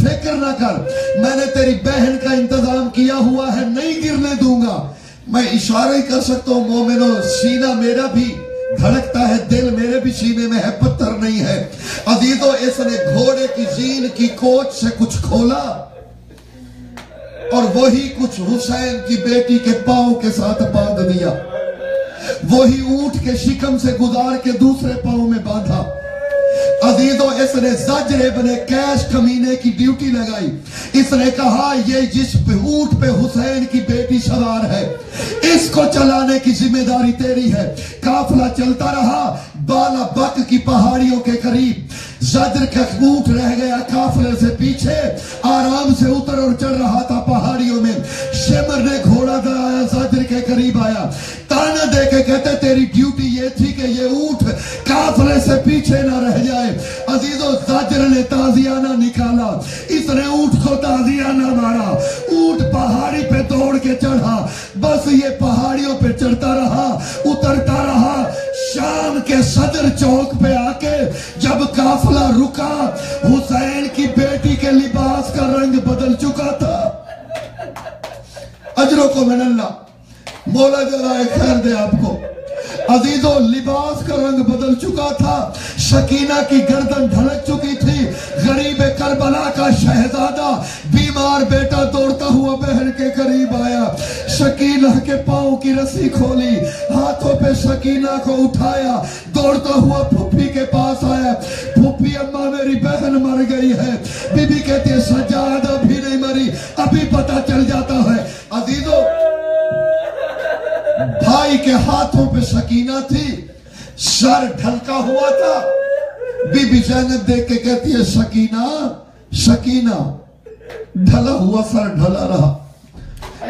فکر نہ کر، میں نے تیری بہن کا انتظام کیا ہوا ہے، نہیں گرنے دوں گا۔ میں اشارہ ہی کر سکتا ہوں مومنو، سینہ میرا بھی دھڑکتا ہے، دل میرے بھی سینے میں ہے، پتھر نہیں ہے۔ عزیزو، اس نے گھوڑے کی زین کی کوچ سے کچھ کھولا اور وہی کچھ حسین کی بیٹی کے پاؤں کے ساتھ باندھ دیا، وہی اونٹ کے شکم سے گزار کے دوسرے پاؤں میں باندھا۔ عزیزو، اس نے زجر ابن کیش کمینے کی ڈیوٹی لگائی۔ اس نے کہا یہ جس اونٹ پہ حسین کی بیٹی سوار ہے، اس کو چلانے کی ذمہ داری تیری ہے۔ قافلہ چلتا رہا، بالا بک کی پہاڑیوں کے قریب زجر کا اونٹ رہ گیا قافلے سے پیچھے، آرام سے اتر اور چڑھ رہا تھا پہاڑیوں میں۔ شمر نے گھوڑا دلایا، زجر کے قریب آیا، تانا دے کے کہتے تیری ڈیوٹی یہ تھی کہ یہ اونٹ قافلے سے پیچھے نہ رہ جائے۔ عزیزو، زجر نے تازیانہ نکالا، اس نے اونٹ کو تازیانہ مارا، اونٹ پہاڑی پہ دوڑ کے چڑھا، بس یہ پہاڑیوں پہ چڑھتا رہا، اترتا رہا۔ شام کے صدر چوک پہ آ کے جب قافلہ رکا، حسین کی بیٹی کے لباس کا رنگ بدل چکا تھا۔ اجروں کو من اللہ، مولا جزائے خیر دے آپ کو۔ عزیزو، لباس کا رنگ بدل چکا تھا، سکینہ کی گردن ڈھلک چکی تھی، غریب کربلا کا شہزادہ بیمار بیٹا دوڑتا ہوا بہن کے قریب آیا، سکینہ کے پاؤں کی رسی کھولی، ہاتھوں پہ سکینہ کو اٹھایا، دوڑتا ہوا پھپھی کے پاس آیا۔ پھپھی، اماں میری بہن مر گئی ہے۔ بی بی کہتی ہے سجادہ بھی نہیں مری، ابھی پتہ چل جاتا ہے۔ عزیزو، بھائی کے ہاتھوں پہ سکینہ تھی، سر ڈھلکا ہوا تھا۔ بی بی زینب دیکھ کے کہتی ہے سکینہ، سکینہ، ڈھلا ہوا سر ڈھلا رہا۔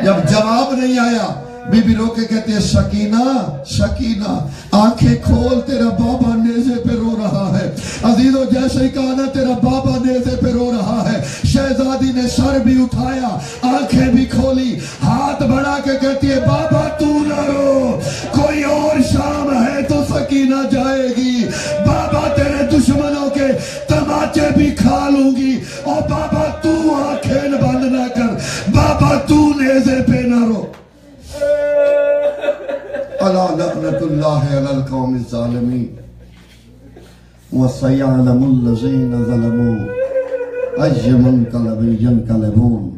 جب جواب نہیں آیا، بی بی رو کے کہتی ہے سکینہ، سکینہ، آنکھیں کھول، تیرا بابا نیزے پہ رو رہا ہے۔ عزیزو، جیسے ہی کہا نا تیرا بابا نیزے پہ رو رہا ہے، شہزادی نے سر بھی اٹھایا، آنکھیں بھی کھولی، ہاتھ بڑھا کے کہتی ہے بابا تو نہ رو، کوئی اور شام ہے تو سکینہ جائے گی، بابا تیرے دشمنوں کے تماچے بھی کھا لوں گی، اور بابا تو آنکھیں بند نہ کر، بابا تو نیزے پہ نہ رو۔ الا لعنت اللہ علی القوم الظالمین وسيعلم الذين ظلموا أي منقلب ينقلبون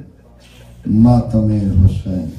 ماتم حسین۔